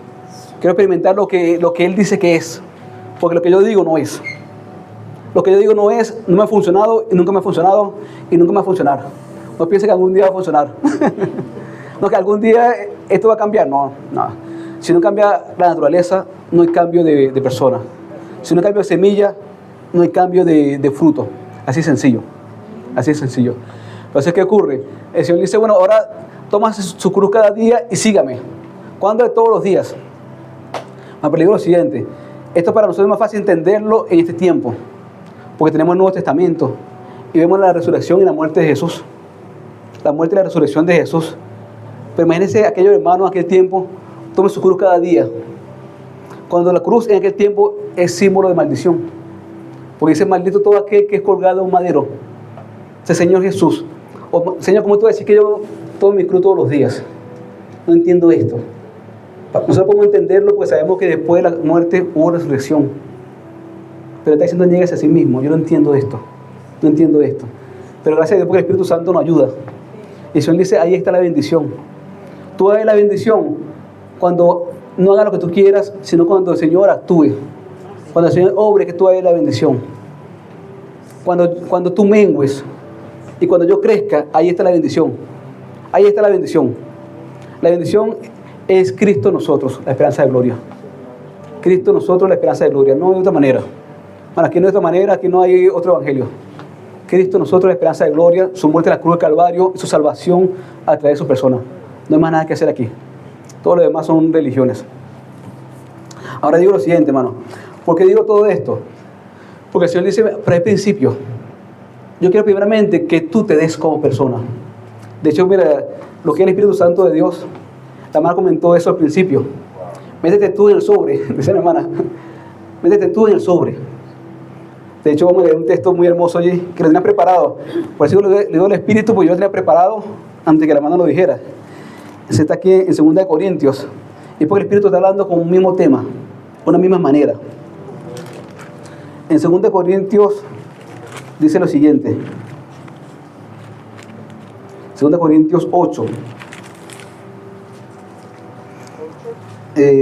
Quiero experimentar lo que Él dice que es. Porque lo que yo digo no es. Lo que yo digo no es, no me ha funcionado, y nunca me ha funcionado, y nunca me va a funcionar. No piense que algún día va a funcionar. No, que algún día esto va a cambiar. No. Si no cambia la naturaleza, no hay cambio de persona. Si no cambio de semilla, no hay cambio de fruto. Así sencillo. Así es sencillo. Entonces, ¿qué ocurre? El Señor dice, bueno, ahora toma su cruz cada día y sígame. ¿Cuándo? De todos los días. Me digo lo siguiente. Esto para nosotros es más fácil entenderlo en este tiempo. Porque tenemos el Nuevo Testamento. Y vemos la resurrección y la muerte de Jesús. La muerte y la resurrección de Jesús. Pero imagínense aquellos hermanos en aquel tiempo, tomen su cruz cada día. Cuando la cruz en aquel tiempo es símbolo de maldición. Porque dice, maldito todo aquel que es colgado en un madero. Ese Señor Jesús. Señor, ¿cómo tú vas a decir que yo tome mi cruz todos los días? No entiendo esto. Nosotros podemos entenderlo porque sabemos que después de la muerte hubo resurrección. Pero está diciendo, nieguese a sí mismo. Yo no entiendo esto. No entiendo esto. Pero gracias a Dios porque el Espíritu Santo nos ayuda. Y el Señor dice, ahí está la bendición. Tú vas a ver la bendición cuando no hagas lo que tú quieras, sino cuando el Señor actúe. Cuando el Señor obre, que tú vas a ver la bendición. Cuando tú mengues y cuando yo crezca, ahí está la bendición. Ahí está la bendición. La bendición es Cristo en nosotros, la esperanza de gloria. Cristo en nosotros, la esperanza de gloria. No de otra manera. Bueno, aquí no hay otra manera, aquí no hay otro evangelio. Cristo en nosotros, la esperanza de gloria, su muerte en la cruz del Calvario y su salvación a través de su persona. No hay más nada que hacer aquí. Todo lo demás son religiones. Ahora digo lo siguiente, hermano. ¿Por qué digo todo esto? Porque el Señor dice, pero hay principio. Yo quiero primeramente que tú te des como persona. De hecho, mira, lo que es el Espíritu Santo de Dios, la hermana comentó eso al principio. Métete tú en el sobre, dice la hermana. Métete tú en el sobre. De hecho, vamos a leer un texto muy hermoso allí, que lo tenía preparado. Por eso le digo el Espíritu, porque yo lo tenía preparado antes que la hermana lo dijera. Ese está aquí en 2 Corintios. Y porque el Espíritu está hablando con un mismo tema, una misma manera. En 2 Corintios dice lo siguiente. 2 Corintios 8.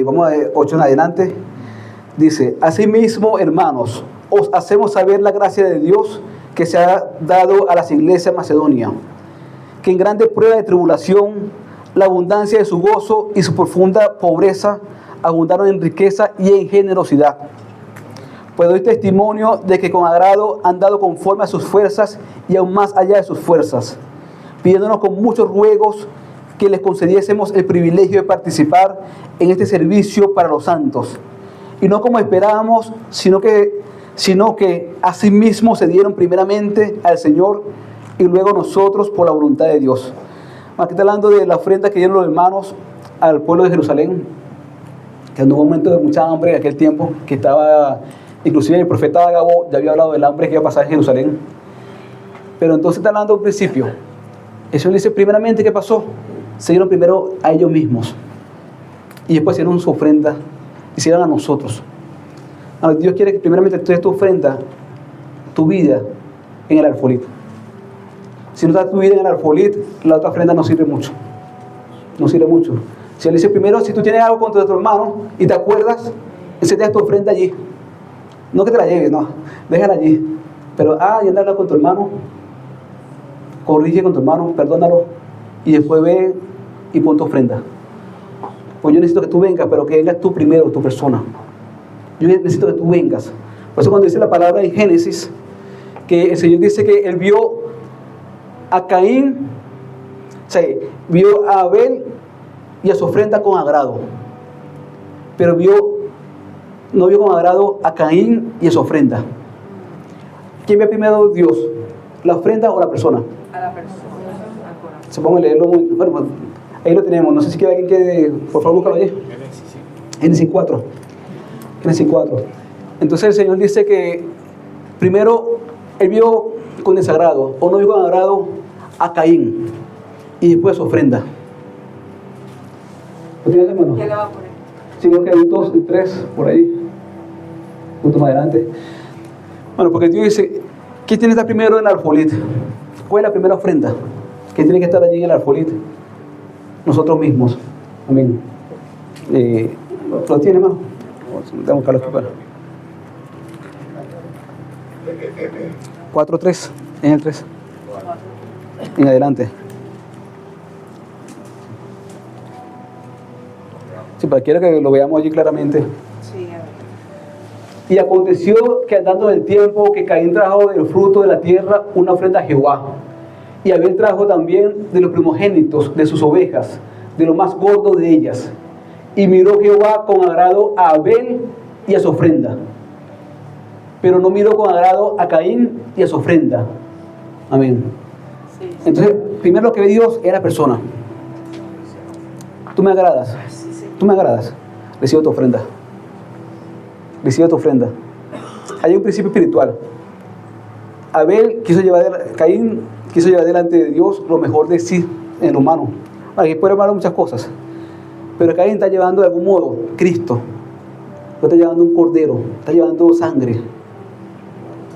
Vamos a ver 8 en adelante. Dice, asimismo, hermanos, os hacemos saber la gracia de Dios que se ha dado a las iglesias de Macedonia, que en grande prueba de tribulación, la abundancia de su gozo y su profunda pobreza abundaron en riqueza y en generosidad. Pues doy testimonio de que con agrado han dado conforme a sus fuerzas y aún más allá de sus fuerzas, pidiéndonos con muchos ruegos que les concediésemos el privilegio de participar en este servicio para los santos. Y no como esperábamos, sino que asimismo se dieron primeramente al Señor y luego nosotros por la voluntad de Dios. Aquí está hablando de la ofrenda que dieron los hermanos al pueblo de Jerusalén, que hubo un momento de mucha hambre en aquel tiempo, que estaba, inclusive el profeta Agabo ya había hablado del hambre que iba a pasar en Jerusalén. Pero entonces está hablando de un principio. El Señor dice, primeramente, ¿qué pasó? Se dieron primero a ellos mismos y después hicieron su ofrenda, hicieron a nosotros. Ahora, Dios quiere que primeramente tú des tu ofrenda, tu vida en el alfolí. Si no das tu vida en el alfolí, la otra ofrenda no sirve mucho. No sirve mucho. Si Él dice primero, si tú tienes algo contra tu hermano y te acuerdas, enseñas tu ofrenda allí. No que te la lleves, no, déjala allí. Pero y anda a hablar con tu hermano, corrige con tu hermano, perdónalo y después ve y pon tu ofrenda. Pues yo necesito que tú vengas, pero que vengas tú primero, tu persona. Yo necesito que tú vengas. Por eso cuando dice la palabra en Génesis, que el Señor dice que Él vio a Caín, o sea, vio a Abel y a su ofrenda con agrado. Pero no vio con agrado a Caín y a su ofrenda. ¿Quién ve primero Dios? ¿La ofrenda o la persona? A la persona, al corazón. Se pongan a leerlo muy... Bueno, pues, ahí lo tenemos. No sé si queda alguien que... Por favor, búscalo allí. Génesis 4. Génesis 4. Entonces el Señor dice que primero Él vio con desagrado, o no vio con agrado a Caín, y después su ofrenda. ¿Lo tienes, hermano? Ya la va a poner. Sí, creo que hay 2 y 3 por ahí. Un poquito más adelante. Bueno, porque Dios dice, ¿quién tiene que estar primero en el alfolí? ¿Cuál es la primera ofrenda? ¿Quién tiene que estar allí en el alfolí? Nosotros mismos. Amén. ¿Lo tiene, hermano? Vamos a buscarlo aquí para. 4:3, en el 3. En adelante. Sí, para quiero que lo veamos allí claramente. Sí, a ver. Y aconteció que andando el tiempo que Caín trajo del fruto de la tierra una ofrenda a Jehová. Y Abel trajo también de los primogénitos de sus ovejas, de lo más gordo de ellas. Y miró Jehová con agrado a Abel y a su ofrenda, pero no miró con agrado a Caín y a su ofrenda. Amén. Sí, sí. Entonces, primero lo que ve Dios es la persona. Tú me agradas. Sí, sí. Tú me agradas. Recibo tu ofrenda. Recibe tu ofrenda. Hay un principio espiritual. Caín quiso llevar delante de Dios lo mejor de sí en lo humano. Aquí puede hablar muchas cosas, pero Caín está llevando de algún modo Cristo. No está llevando un cordero, está llevando sangre.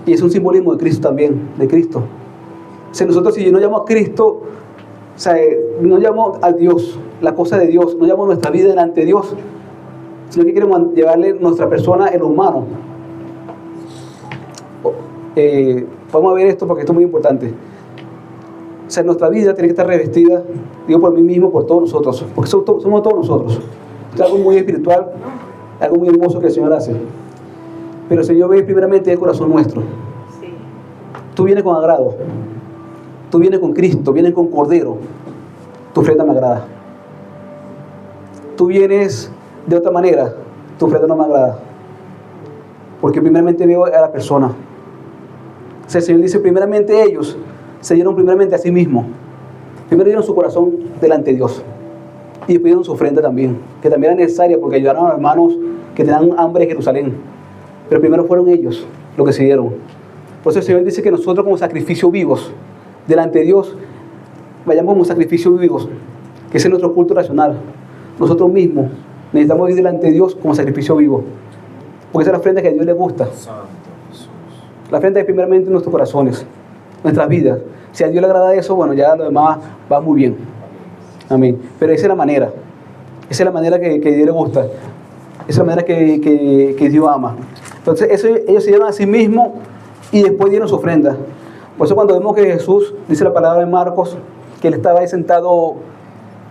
Y es un simbolismo de Cristo también, de Cristo. O sea, nosotros, si no llamamos a Cristo, o sea, no llamamos a Dios, la cosa de Dios, no llamamos nuestra vida delante de Dios, sino que queremos llevarle nuestra persona en lo humano. Vamos a ver esto porque esto es muy importante. O sea, nuestra vida tiene que estar revestida, digo por mí mismo, por todos nosotros, porque somos todos nosotros. Esto es algo muy espiritual, algo muy hermoso que el Señor hace. Pero el Señor ve primeramente el corazón nuestro. Sí. Tú vienes con agrado, tú vienes con Cristo, vienes con Cordero, tu ofrenda me agrada. Tú vienes de otra manera, tu ofrenda no me agrada. Porque primeramente veo a la persona. O sea, el Señor dice, primeramente ellos se dieron primeramente a sí mismos. Primero dieron su corazón delante de Dios. Y después dieron su ofrenda también, que también era necesaria porque ayudaron a los hermanos que tenían hambre en Jerusalén. Pero primero fueron ellos los que se dieron. Por eso el Señor dice que nosotros como sacrificios vivos, delante de Dios, vayamos como sacrificios vivos, que ese es nuestro culto racional. Nosotros mismos necesitamos ir delante de Dios como sacrificio vivo. Porque esa es la ofrenda que a Dios le gusta. La ofrenda es primeramente en nuestros corazones, nuestras vidas. Si a Dios le agrada eso, bueno, ya lo demás va muy bien. Amén. Pero esa es la manera. Esa es la manera que a Dios le gusta. Esa es la manera que Dios ama. Entonces, ellos se dieron a sí mismos y después dieron su ofrenda. Por eso cuando vemos que Jesús, dice la palabra de Marcos, que él estaba ahí sentado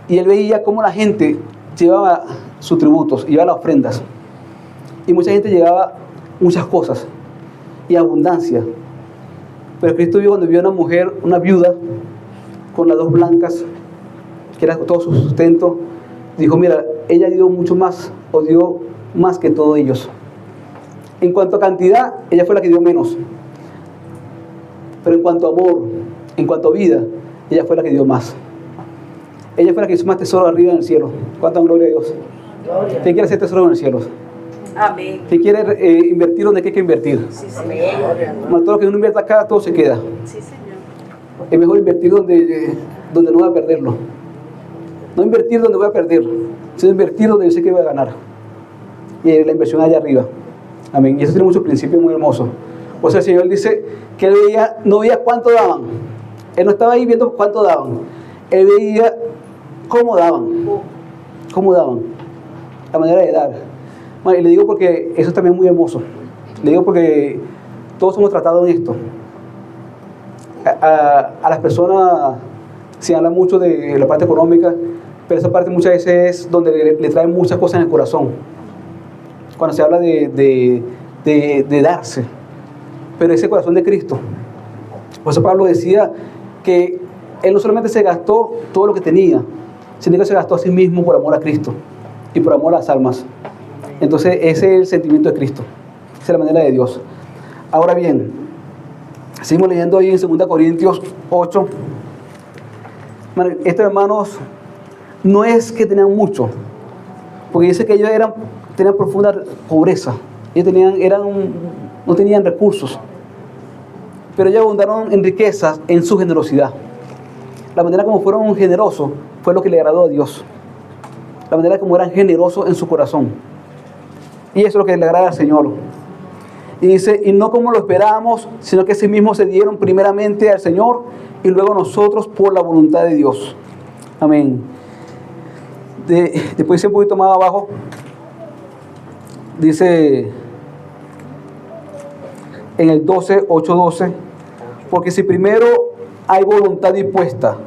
y él veía cómo la gente llevaba sus tributos, llevaba las ofrendas. Y mucha gente llevaba muchas cosas y abundancia. Pero Cristo vio cuando vio a una mujer, una viuda, con las dos blancas, que era todo su sustento, dijo, mira, ella dio mucho más, o dio más que todos ellos. En cuanto a cantidad, ella fue la que dio menos. Pero en cuanto a amor, en cuanto a vida, ella fue la que dio más. Ella fue la que hizo más tesoro arriba en el cielo. ¿Cuánta gloria a Dios? ¿Quién quiere hacer tesoro en el cielo? Amén. ¿Quién quiere invertir donde hay que invertir? Sí, Señor. Todo lo que uno invierta acá, todo se queda. Sí, Señor. Es mejor invertir donde no voy a perderlo. No invertir donde voy a perder, sino invertir donde yo sé que voy a ganar. Y la inversión allá arriba. Amén. Y eso tiene muchos principios muy hermosos. O sea, el Señor dice que él no veía cuánto daban. Él no estaba ahí viendo cuánto daban. Él veía cómo daban. Cómo daban. La manera de dar. Bueno, y le digo porque eso también es muy hermoso. Le digo porque todos somos tratados en esto. A las personas se habla mucho de la parte económica, pero esa parte muchas veces es donde le traen muchas cosas en el corazón. Cuando se habla de darse. Pero ese corazón de Cristo. Por eso Pablo decía que él no solamente se gastó todo lo que tenía, sino que se gastó a sí mismo por amor a Cristo y por amor a las almas. Entonces ese es el sentimiento de Cristo. Esa es la manera de Dios. Ahora bien, seguimos leyendo ahí en 2 Corintios 8. Estos hermanos no es que tenían mucho, porque dice que ellos tenían profunda pobreza. Ellos no tenían recursos, pero ellos abundaron en riquezas en su generosidad. La manera como fueron generosos fue lo que le agradó a Dios. La manera como eran generosos en su corazón. Y eso es lo que le agrada al Señor. Y dice, y no como lo esperábamos, sino que sí mismos se dieron primeramente al Señor y luego nosotros por la voluntad de Dios. Amén. Después dice un poquito más abajo, dice en el 8:12, porque si primero hay voluntad dispuesta,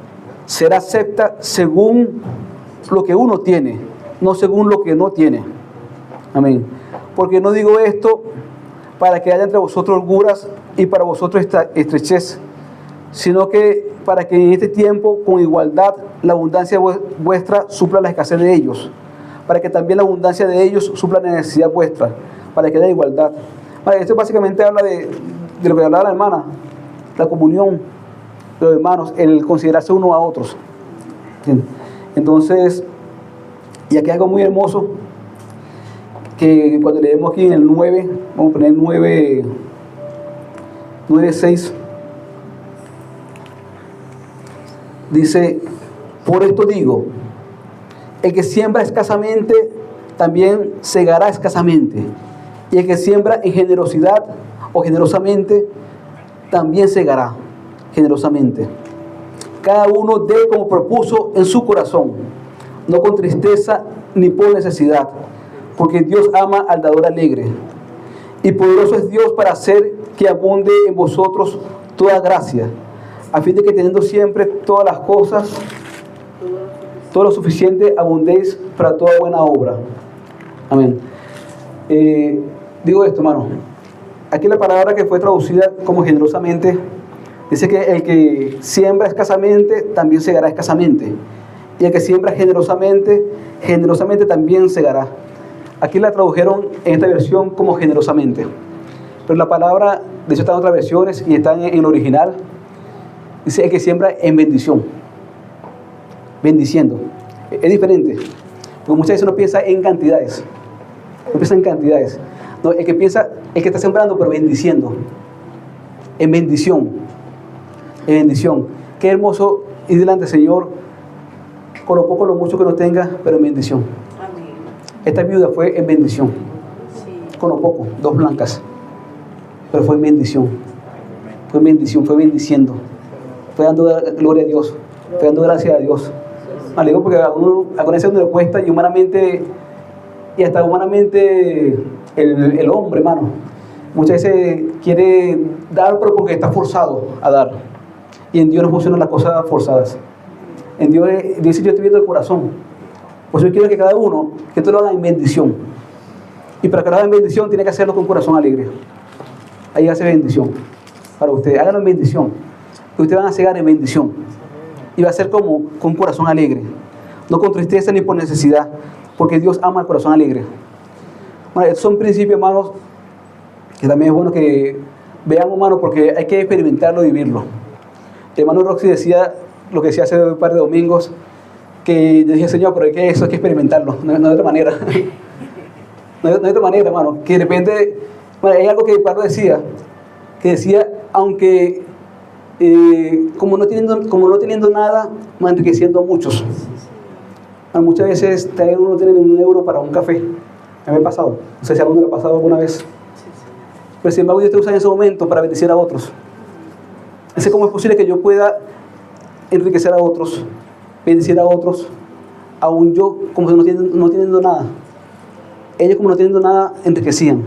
será acepta según lo que uno tiene, no según lo que no tiene. Amén. Porque no digo esto para que haya entre vosotros holguras y para vosotros estrechez, sino que para que en este tiempo con igualdad la abundancia vuestra supla la escasez de ellos, para que también la abundancia de ellos supla la necesidad vuestra, para que haya igualdad. Esto básicamente habla de lo que hablaba la hermana, la comunión de los hermanos, el considerarse unos a otros. Entonces, y aquí hay algo muy hermoso, que cuando leemos aquí en el 9, vamos a poner 9:6, dice, por esto digo, el que siembra escasamente, también segará escasamente, y el que siembra en generosidad o generosamente, también segará generosamente. Cada uno dé como propuso en su corazón, no con tristeza ni por necesidad, porque Dios ama al dador alegre. Y poderoso es Dios para hacer que abunde en vosotros toda gracia, a fin de que teniendo siempre todas las cosas, todo lo suficiente, abundéis para toda buena obra. Amén. Digo esto, hermano. Aquí la palabra que fue traducida como generosamente, dice que el que siembra escasamente, también segará escasamente. Y el que siembra generosamente, generosamente también segará. Aquí la tradujeron en esta versión como generosamente. Pero la palabra, de hecho está en otras versiones y está en el original, dice el que siembra en bendición. Bendiciendo. Es diferente. Porque muchas veces uno piensa en cantidades. No piensa en cantidades. No, el que está sembrando, pero bendiciendo. En bendición. En bendición. Qué hermoso ir delante del Señor con lo poco, lo mucho que no tenga, pero en bendición. Amén. Esta viuda fue en bendición. Sí. Con lo poco, 2 blancas. Pero fue en bendición. Fue en bendición, fue bendiciendo. Fue dando gloria a Dios. Fue dando gracias a Dios. Me digo porque a veces uno le cuesta y humanamente, y hasta humanamente el hombre, hermano, muchas veces quiere dar, pero porque está forzado a dar. Y en Dios no funcionan las cosas forzadas. En Dios dice: yo estoy viendo el corazón. Por eso yo quiero que cada uno, que esto lo haga en bendición. Y para que lo haga en bendición, tiene que hacerlo con corazón alegre. Ahí hace bendición. Para ustedes, háganlo en bendición. Que ustedes van a cegar en bendición. Y va a ser como con corazón alegre. No con tristeza ni por necesidad. Porque Dios ama el corazón alegre. Bueno, estos son principios, hermanos, que también es bueno que veamos, hermanos, porque hay que experimentarlo y vivirlo. El hermano Roxy decía lo que decía hace un par de domingos, que yo dije: Señor, pero eso hay que experimentarlo, no de otra manera. No de otra manera, hermano. Que de repente, bueno, hay algo que Pablo decía, aunque como no teniendo nada, va enriqueciendo a muchos. Bueno, muchas veces uno tiene €1 para un café. A mí me ha pasado. No sé si a alguno le ha pasado alguna vez. Pero sin embargo, Dios te usa en ese momento para bendecir a otros. ¿Cómo es posible que yo pueda enriquecer a otros, bendecir a otros, aún yo como no teniendo nada? Ellos, como no teniendo nada, enriquecían.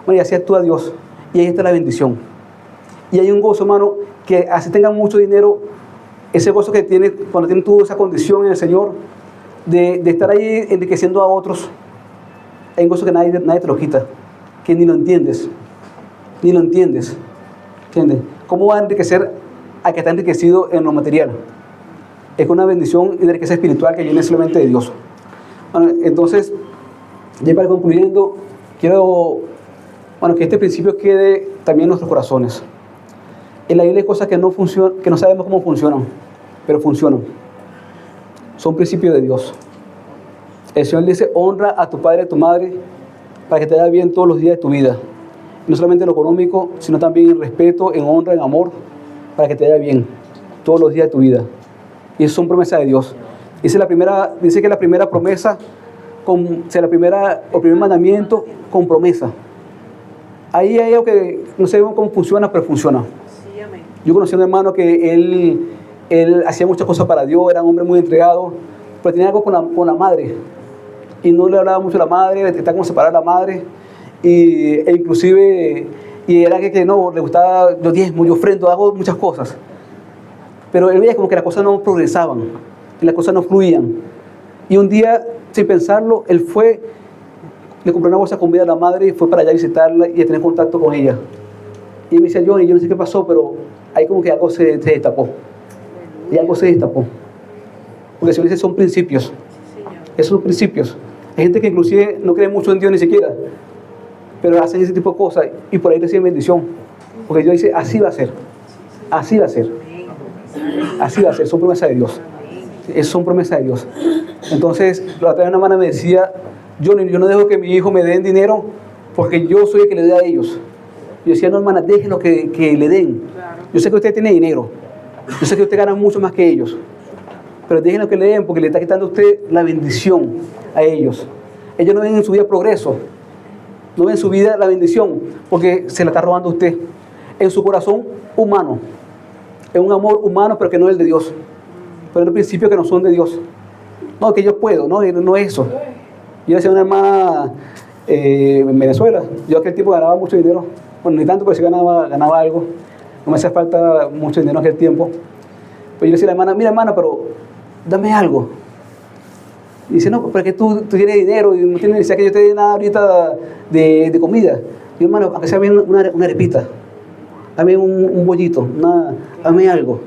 Bueno, y así actúa Dios. Y ahí está la bendición. Y hay un gozo, hermano, que así tengan mucho dinero, ese gozo que tiene cuando tienen toda esa condición en el Señor, de estar ahí enriqueciendo a otros. Hay un gozo que nadie te lo quita, que ni lo entiendes. Ni lo entiendes. ¿Entiendes? ¿Cómo va a enriquecer a que está enriquecido en lo material? Es una bendición y una riqueza espiritual que viene solamente de Dios. Bueno, entonces, ya para concluyendo, quiero que este principio quede también en nuestros corazones. En la Biblia hay cosas que no funcionan, que no sabemos cómo funcionan, pero funcionan. Son principios de Dios. El Señor dice: honra a tu padre y a tu madre para que te vaya bien todos los días de tu vida. No solamente en lo económico, sino también en respeto, en honra, en amor, para que te vaya bien todos los días de tu vida. Y eso son promesas de Dios. Dice que la primera promesa, el primer mandamiento con promesa. Ahí hay algo que no sabemos cómo funciona, pero funciona. Sí, amén. Yo conocí a un hermano que él hacía muchas cosas para Dios, era un hombre muy entregado, pero tenía algo con la madre. Y no le hablaba mucho a la madre, estaba como separada de la madre. E inclusive, y era que no, le gustaba los diezmos, yo ofrendo, hago muchas cosas. Pero él veía como que las cosas no progresaban, y las cosas no fluían. Y un día, sin pensarlo, él fue, le compró una bolsa de comida a la madre y fue para allá a visitarla y a tener contacto con ella. Y él me decía: Johnny, yo no sé qué pasó, pero ahí como que algo se destapó. Y algo se destapó. Porque el Señor dice: son principios. Esos son principios. Hay gente que inclusive no cree mucho en Dios ni siquiera, pero hacen ese tipo de cosas y por ahí reciben bendición. Porque Dios dice: así va a ser. Así va a ser. Así va a ser. Son promesas de Dios. Esas son promesas de Dios. Entonces, la otra vez una hermana me decía: yo no dejo que mi hijo me den dinero porque yo soy el que le dé a ellos. Yo decía: no, hermana, déjenlo que le den. Yo sé que usted tiene dinero. Yo sé que usted gana mucho más que ellos. Pero déjenlo que le den porque le está quitando a usted la bendición a ellos. Ellos no ven en su vida progreso. No ven en su vida la bendición porque se la está robando usted. En su corazón humano. Es un amor humano, pero que no es el de Dios. Pero hay principios que no son de Dios. No, que yo puedo, no es eso. Yo decía a una hermana en Venezuela, yo aquel tipo ganaba mucho dinero, bueno, ni tanto, pero sí ganaba algo. No me hacía falta mucho dinero en aquel tiempo. Pero yo le decía a la hermana, mira hermana, pero dame algo. Y dice, no, pero es que tú tienes dinero y no tienes necesidad que yo te dé nada ahorita de comida. Y yo, hermano, aunque sea bien una arepita, dame un bollito, dame algo.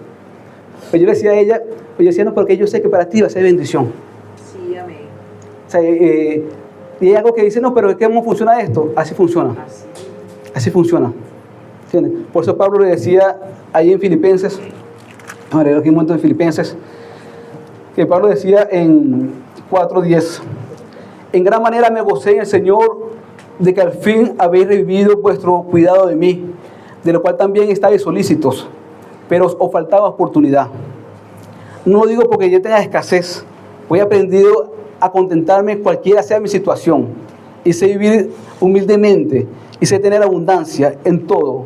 Pero yo le decía a ella, pues yo decía, no, porque yo sé que para ti va a ser bendición. Sí, amén. O sea, y hay algo que dice, no, pero es que ¿cómo funciona esto? Así funciona. Así funciona. ¿Entiendes? Por eso Pablo le decía ahí en Filipenses, vamos a leer aquí un momento de Filipenses, que Pablo decía en 4:10, en gran manera me gocé en el Señor de que al fin habéis revivido vuestro cuidado de mí, de lo cual también estáis solícitos, pero os faltaba oportunidad. No lo digo porque yo tenga escasez, pues he aprendido a contentarme cualquiera sea mi situación, y sé vivir humildemente, y sé tener abundancia en todo,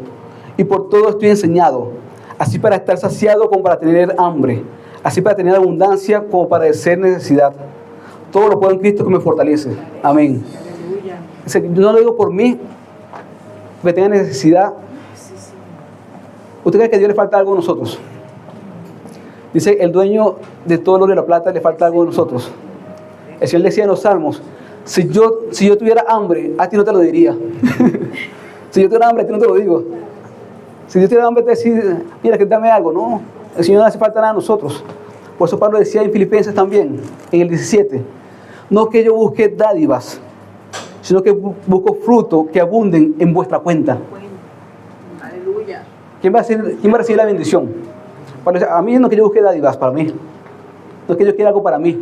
y por todo estoy enseñado, así para estar saciado como para tener hambre, así para tener abundancia como para padecer necesidad. Todo lo puedo en Cristo que me fortalece. Amén. Yo no lo digo por mí, que tenga necesidad. ¿Usted cree que a Dios le falta algo a nosotros? Dice, el dueño de todo el oro y la plata le falta algo a nosotros. El Señor decía en los Salmos, si yo tuviera hambre, a ti no te lo diría. Si yo tuviera hambre, a ti no te lo digo. Si yo tuviera hambre, te decía, mira, que dame algo. No, el Señor no hace falta nada a nosotros. Por eso Pablo decía en Filipenses también, en el 17, no que yo busque dádivas, sino que busco fruto que abunden en vuestra cuenta. Aleluya. ¿Quién va a recibir la bendición? A mí no es que yo busque dádivas para mí, no es que yo quiera algo para mí,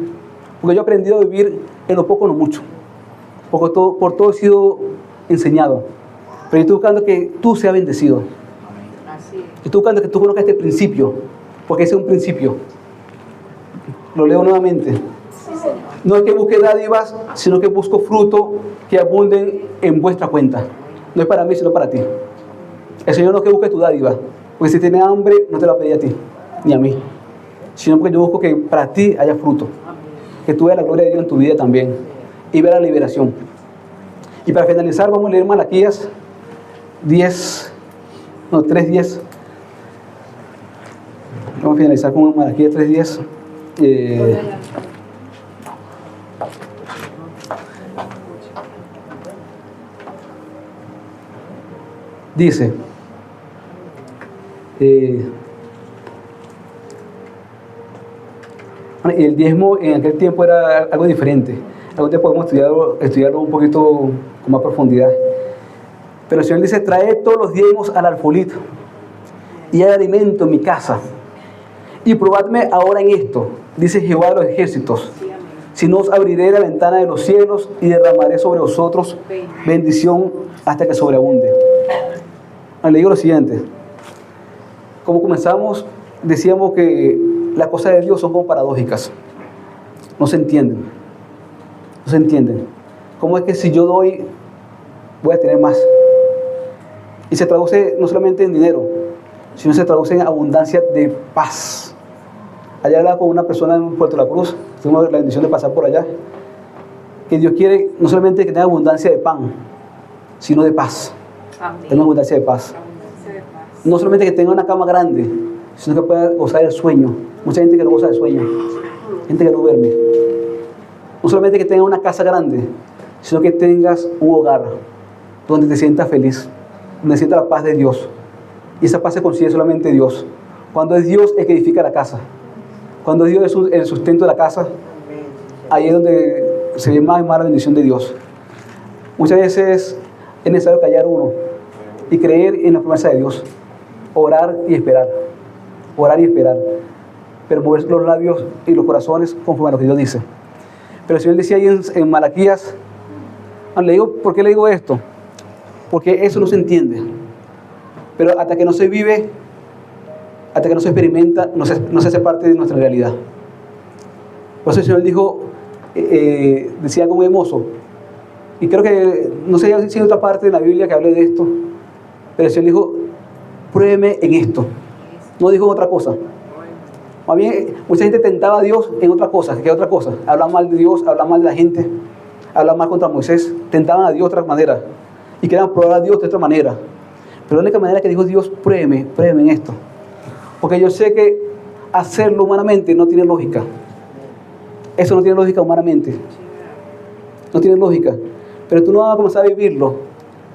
porque yo he aprendido a vivir en lo poco, no mucho, porque por todo he sido enseñado, pero yo estoy buscando que tú seas bendecido. Así es. Yo estoy buscando que tú conozcas este principio, porque ese es un principio. Lo leo nuevamente. Sí, Señor. No es que busque dádivas, sino que busco fruto que abunden en vuestra cuenta. No es para mí, sino para ti. El Señor no es que busque tu dádiva, porque si tienes hambre, no te la pedí a ti, ni a mí, sino porque yo busco que para ti haya fruto, que tú veas la gloria de Dios en tu vida también, y veas la liberación. Y para finalizar, vamos a leer Malaquías 3:10. Vamos a finalizar con Malaquías 3:10. Dice, el diezmo en aquel tiempo era algo diferente. Algún día podemos estudiarlo un poquito con más profundidad. Pero el Señor dice, traed todos los diezmos al alfolí y al alimento en mi casa. Y probadme ahora en esto, dice Jehová de los ejércitos, si no os abriré la ventana de los cielos y derramaré sobre vosotros bendición hasta que sobreabunde. Le digo lo siguiente, como comenzamos, decíamos que las cosas de Dios son como paradójicas, no se entienden. ¿Cómo es que si yo doy, voy a tener más? Y se traduce no solamente en dinero, sino se traduce en abundancia de paz. Ayer hablaba con una persona en Puerto La Cruz, tuvimos la bendición de pasar por allá, que Dios quiere no solamente que tenga abundancia de pan, sino de paz. Amén. Tenga abundancia de paz. Abundancia de paz. No solamente que tenga una cama grande, sino que pueda gozar del sueño. Mucha gente que no goza del sueño, gente que no duerme. No solamente que tenga una casa grande, sino que tengas un hogar donde te sientas feliz, donde sientas la paz de Dios. Y esa paz se consigue solamente Dios. Cuando es Dios el que edifica la casa, cuando Dios es el sustento de la casa, ahí es donde se ve más y más la bendición de Dios. Muchas veces es necesario callar uno y creer en la promesa de Dios, orar y esperar, pero mover los labios y los corazones conforme a lo que Dios dice. Pero el Señor decía ahí en Malaquías, ¿por qué le digo esto? Porque eso no se entiende, pero hasta que no se vive, hasta que no se experimenta, no se hace parte de nuestra realidad. Por eso el Señor dijo, decía algo muy hermoso, y creo que, no sé si hay otra parte de la Biblia que hable de esto, pero el Señor dijo, pruébeme en esto, no dijo en otra cosa. Más bien, mucha gente tentaba a Dios en otra cosa, que otra cosa, hablaban mal de Dios, hablaban mal de la gente, hablaban mal contra Moisés, tentaban a Dios de otra manera, y querían probar a Dios de otra manera. Pero la única manera que dijo Dios, pruébeme en esto. Porque yo sé que hacerlo humanamente no tiene lógica. Eso no tiene lógica humanamente. No tiene lógica. Pero tú no vas a comenzar a vivirlo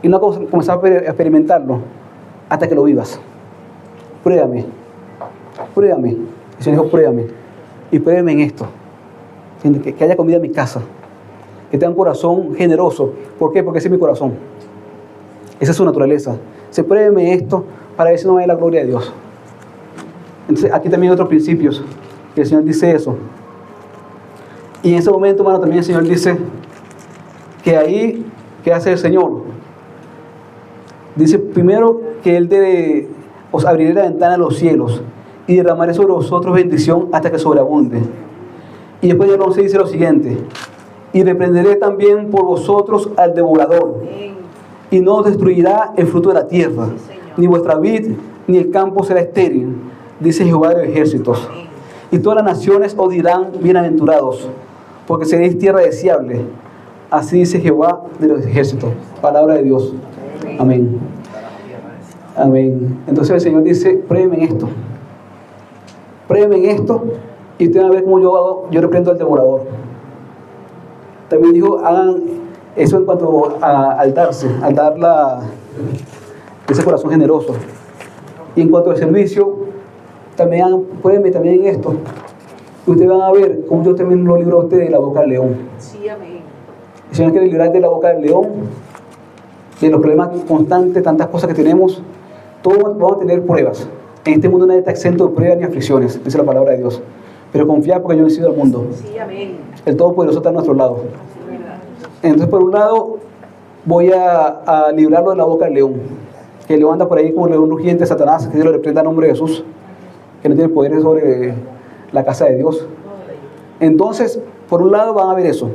y no vas a comenzar a experimentarlo hasta que lo vivas. Pruébame. El Señor dijo, pruébame. Y pruébame en esto. Que haya comida en mi casa. Que tenga un corazón generoso. ¿Por qué? Porque ese es mi corazón. Esa es su naturaleza. Se pruébeme esto para ver si no me da la gloria de Dios. Entonces, aquí también hay otros principios. Que el Señor dice eso. Y en ese momento, hermano, también el Señor dice que ahí, ¿qué hace el Señor? Dice primero que Él os abrirá la ventana de los cielos y derramaré sobre vosotros bendición hasta que sobreabunde. Y después del 11 dice lo siguiente: y reprenderé también por vosotros al devorador, y no os destruirá el fruto de la tierra, ni vuestra vid, ni el campo será estéril, dice Jehová de los ejércitos. Y todas las naciones os dirán bienaventurados, porque seréis tierra deseable. Así dice Jehová de los ejércitos. Palabra de Dios. Amén. Amén. Entonces el Señor dice, pruébeme en esto. Pruébeme en esto y ustedes van a ver cómo yo hago. Yo reprendo al devorador. También dijo, hagan eso en cuanto al dar ese corazón generoso. Y en cuanto al servicio, también pruébeme también en esto. Y ustedes van a ver cómo yo también lo libro a ustedes de la boca del león. Sí, amén. El Señor quiere librar de la boca del león, de los problemas constantes, tantas cosas que tenemos. Todos vamos a tener pruebas. En este mundo nadie está exento de pruebas ni aflicciones, dice la palabra de Dios. Pero confiad porque yo he vencido al mundo. Sí, amén. El Todopoderoso está a nuestro lado. Sí, verdad. Entonces, por un lado, voy a librarlo de la boca del león. Que el león anda por ahí como el león rugiente de Satanás, que Dios lo reprenda en nombre de Jesús, que no tiene poder sobre la casa de Dios. Entonces, por un lado van a ver eso.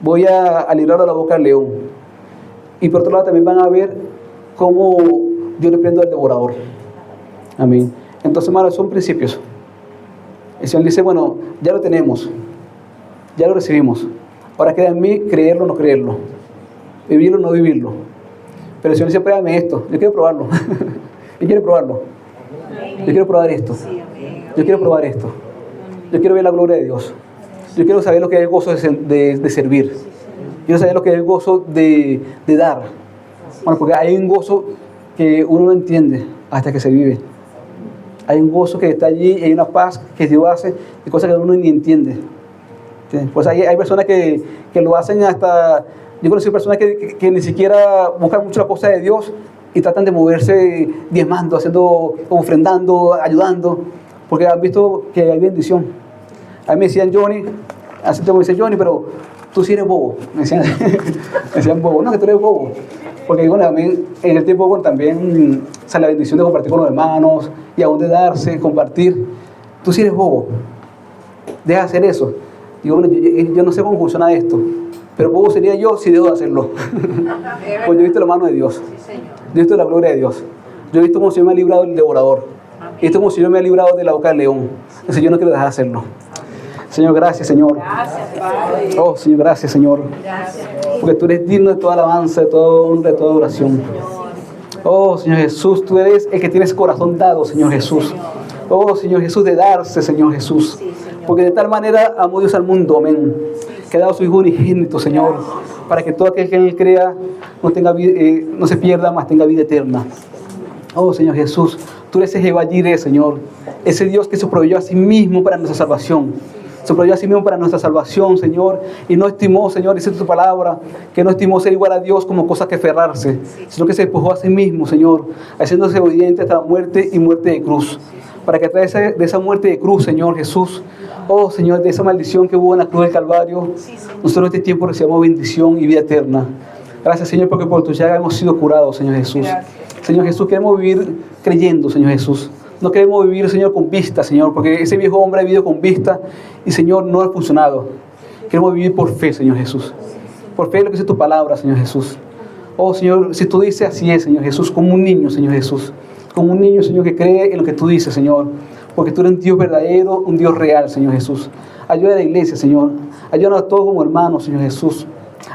Voy a librarlo de la boca del león. Y por otro lado también van a ver cómo yo le prendo al devorador. Amén. Entonces, hermanos, son principios. El Señor dice, bueno, ya lo tenemos. Ya lo recibimos. Ahora queda en mí creerlo o no creerlo. Vivirlo o no vivirlo. Pero el Señor dice, pruébame esto. Yo quiero probarlo. Yo quiero probarlo. Yo quiero probar esto. Yo quiero probar esto. Yo quiero ver la gloria de Dios. Yo quiero saber lo que es el gozo de servir. Yo quiero saber lo que es el gozo de dar. Bueno, porque hay un gozo que uno no entiende hasta que se vive. Hay un gozo que está allí, y hay una paz que Dios hace, y cosas que uno ni entiende. Pues hay personas que lo hacen hasta... Yo conocí personas que ni siquiera buscan mucho la cosa de Dios y tratan de moverse diezmando, ofrendando, ayudando, porque han visto que hay bendición. A mí me decían, Johnny, así te me dice Johnny, pero tú sí eres bobo. Me decían bobo, no, que tú eres bobo. Porque bueno, también, en el tiempo bueno, también sale la bendición de compartir con los hermanos y aún de darse, compartir. Tú sí eres bobo. Deja de hacer eso. Digo, bueno, yo no sé cómo funciona esto, pero bobo sería yo si dejo de hacerlo. Pues yo he visto la mano de Dios. Yo he visto la gloria de Dios. Yo he visto cómo el Señor me ha librado del devorador. He visto cómo el Señor me ha librado de la boca del león. Entonces yo no quiero dejar de hacerlo. Señor, gracias, Señor. Gracias, Padre. Oh, Señor, gracias, Señor. Gracias. Porque tú eres digno de toda alabanza, de toda honra, de toda oración. Oh, Señor Jesús, tú eres el que tienes corazón dado, Señor Jesús. Oh, Señor Jesús, de darse, Señor Jesús. Porque de tal manera amó Dios al mundo, amén. Que ha dado su Hijo unigénito, Señor, para que todo aquel que en Él crea no se pierda, mas tenga vida eterna. Oh, Señor Jesús, tú eres ese Jehová Jireh, Señor. Ese Dios que se proveyó a sí mismo para nuestra salvación. Se proveyó a sí mismo para nuestra salvación, Señor. Y no estimó, Señor, dice tu palabra, que no estimó ser igual a Dios como cosa que aferrarse, sino que se despojó a sí mismo, Señor, haciéndose obediente hasta la muerte y muerte de cruz. Para que a través de esa muerte de cruz, Señor Jesús, oh, Señor, de esa maldición que hubo en la cruz del Calvario, nosotros en este tiempo recibamos bendición y vida eterna. Gracias, Señor, porque por tu llaga hemos sido curados, Señor Jesús. Señor Jesús, queremos vivir creyendo, Señor Jesús. No queremos vivir, Señor, con vista, Señor, porque ese viejo hombre ha vivido con vista y, Señor, no ha funcionado. Queremos vivir por fe, Señor Jesús. Por fe es lo que dice tu palabra, Señor Jesús. Oh, Señor, si tú dices así es, Señor Jesús, como un niño, Señor Jesús. Como un niño, Señor, que cree en lo que tú dices, Señor. Porque tú eres un Dios verdadero, un Dios real, Señor Jesús. Ayuda a la iglesia, Señor. Ayúdanos a todos como hermanos, Señor Jesús.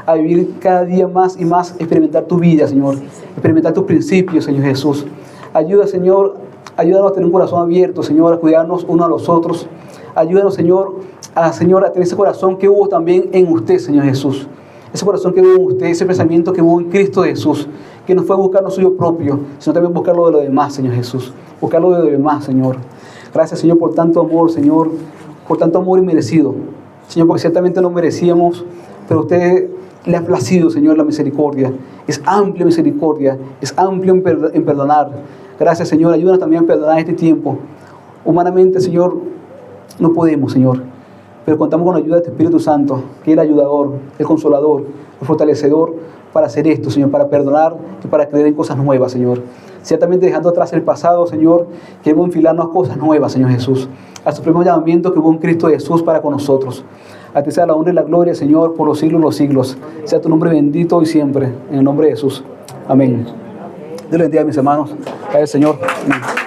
a vivir cada día más y más, experimentar tu vida, Señor, experimentar tus principios, Señor Jesús. Ayuda, Señor, ayúdanos a tener un corazón abierto, Señor, a cuidarnos unos a los otros. Ayúdanos, Señor, a tener ese corazón que hubo también en usted, Señor Jesús. Ese corazón que hubo en usted, ese pensamiento que hubo en Cristo Jesús, que no fue buscar lo suyo propio, sino también buscar lo de los demás, Señor Jesús. Buscar lo de los demás, Señor. Gracias, Señor, por tanto amor, Señor, por tanto amor inmerecido. Señor, porque ciertamente no merecíamos, pero a usted le ha placido, Señor, la misericordia. Es amplia misericordia, es amplio en perdonar. Gracias, Señor, ayúdanos también a perdonar este tiempo. Humanamente, Señor, no podemos, Señor, pero contamos con la ayuda de tu Espíritu Santo, que es el ayudador, el consolador, el fortalecedor para hacer esto, Señor, para perdonar y para creer en cosas nuevas, Señor. Ciertamente dejando atrás el pasado, Señor, queremos enfilarnos a cosas nuevas, Señor Jesús, al supremo llamamiento que hubo en Cristo Jesús para con nosotros. A ti sea la honra y la gloria, Señor, por los siglos de los siglos. Sea tu nombre bendito hoy y siempre, en el nombre de Jesús. Amén. Dios les bendiga, mis hermanos. Gracias, Señor. Amén.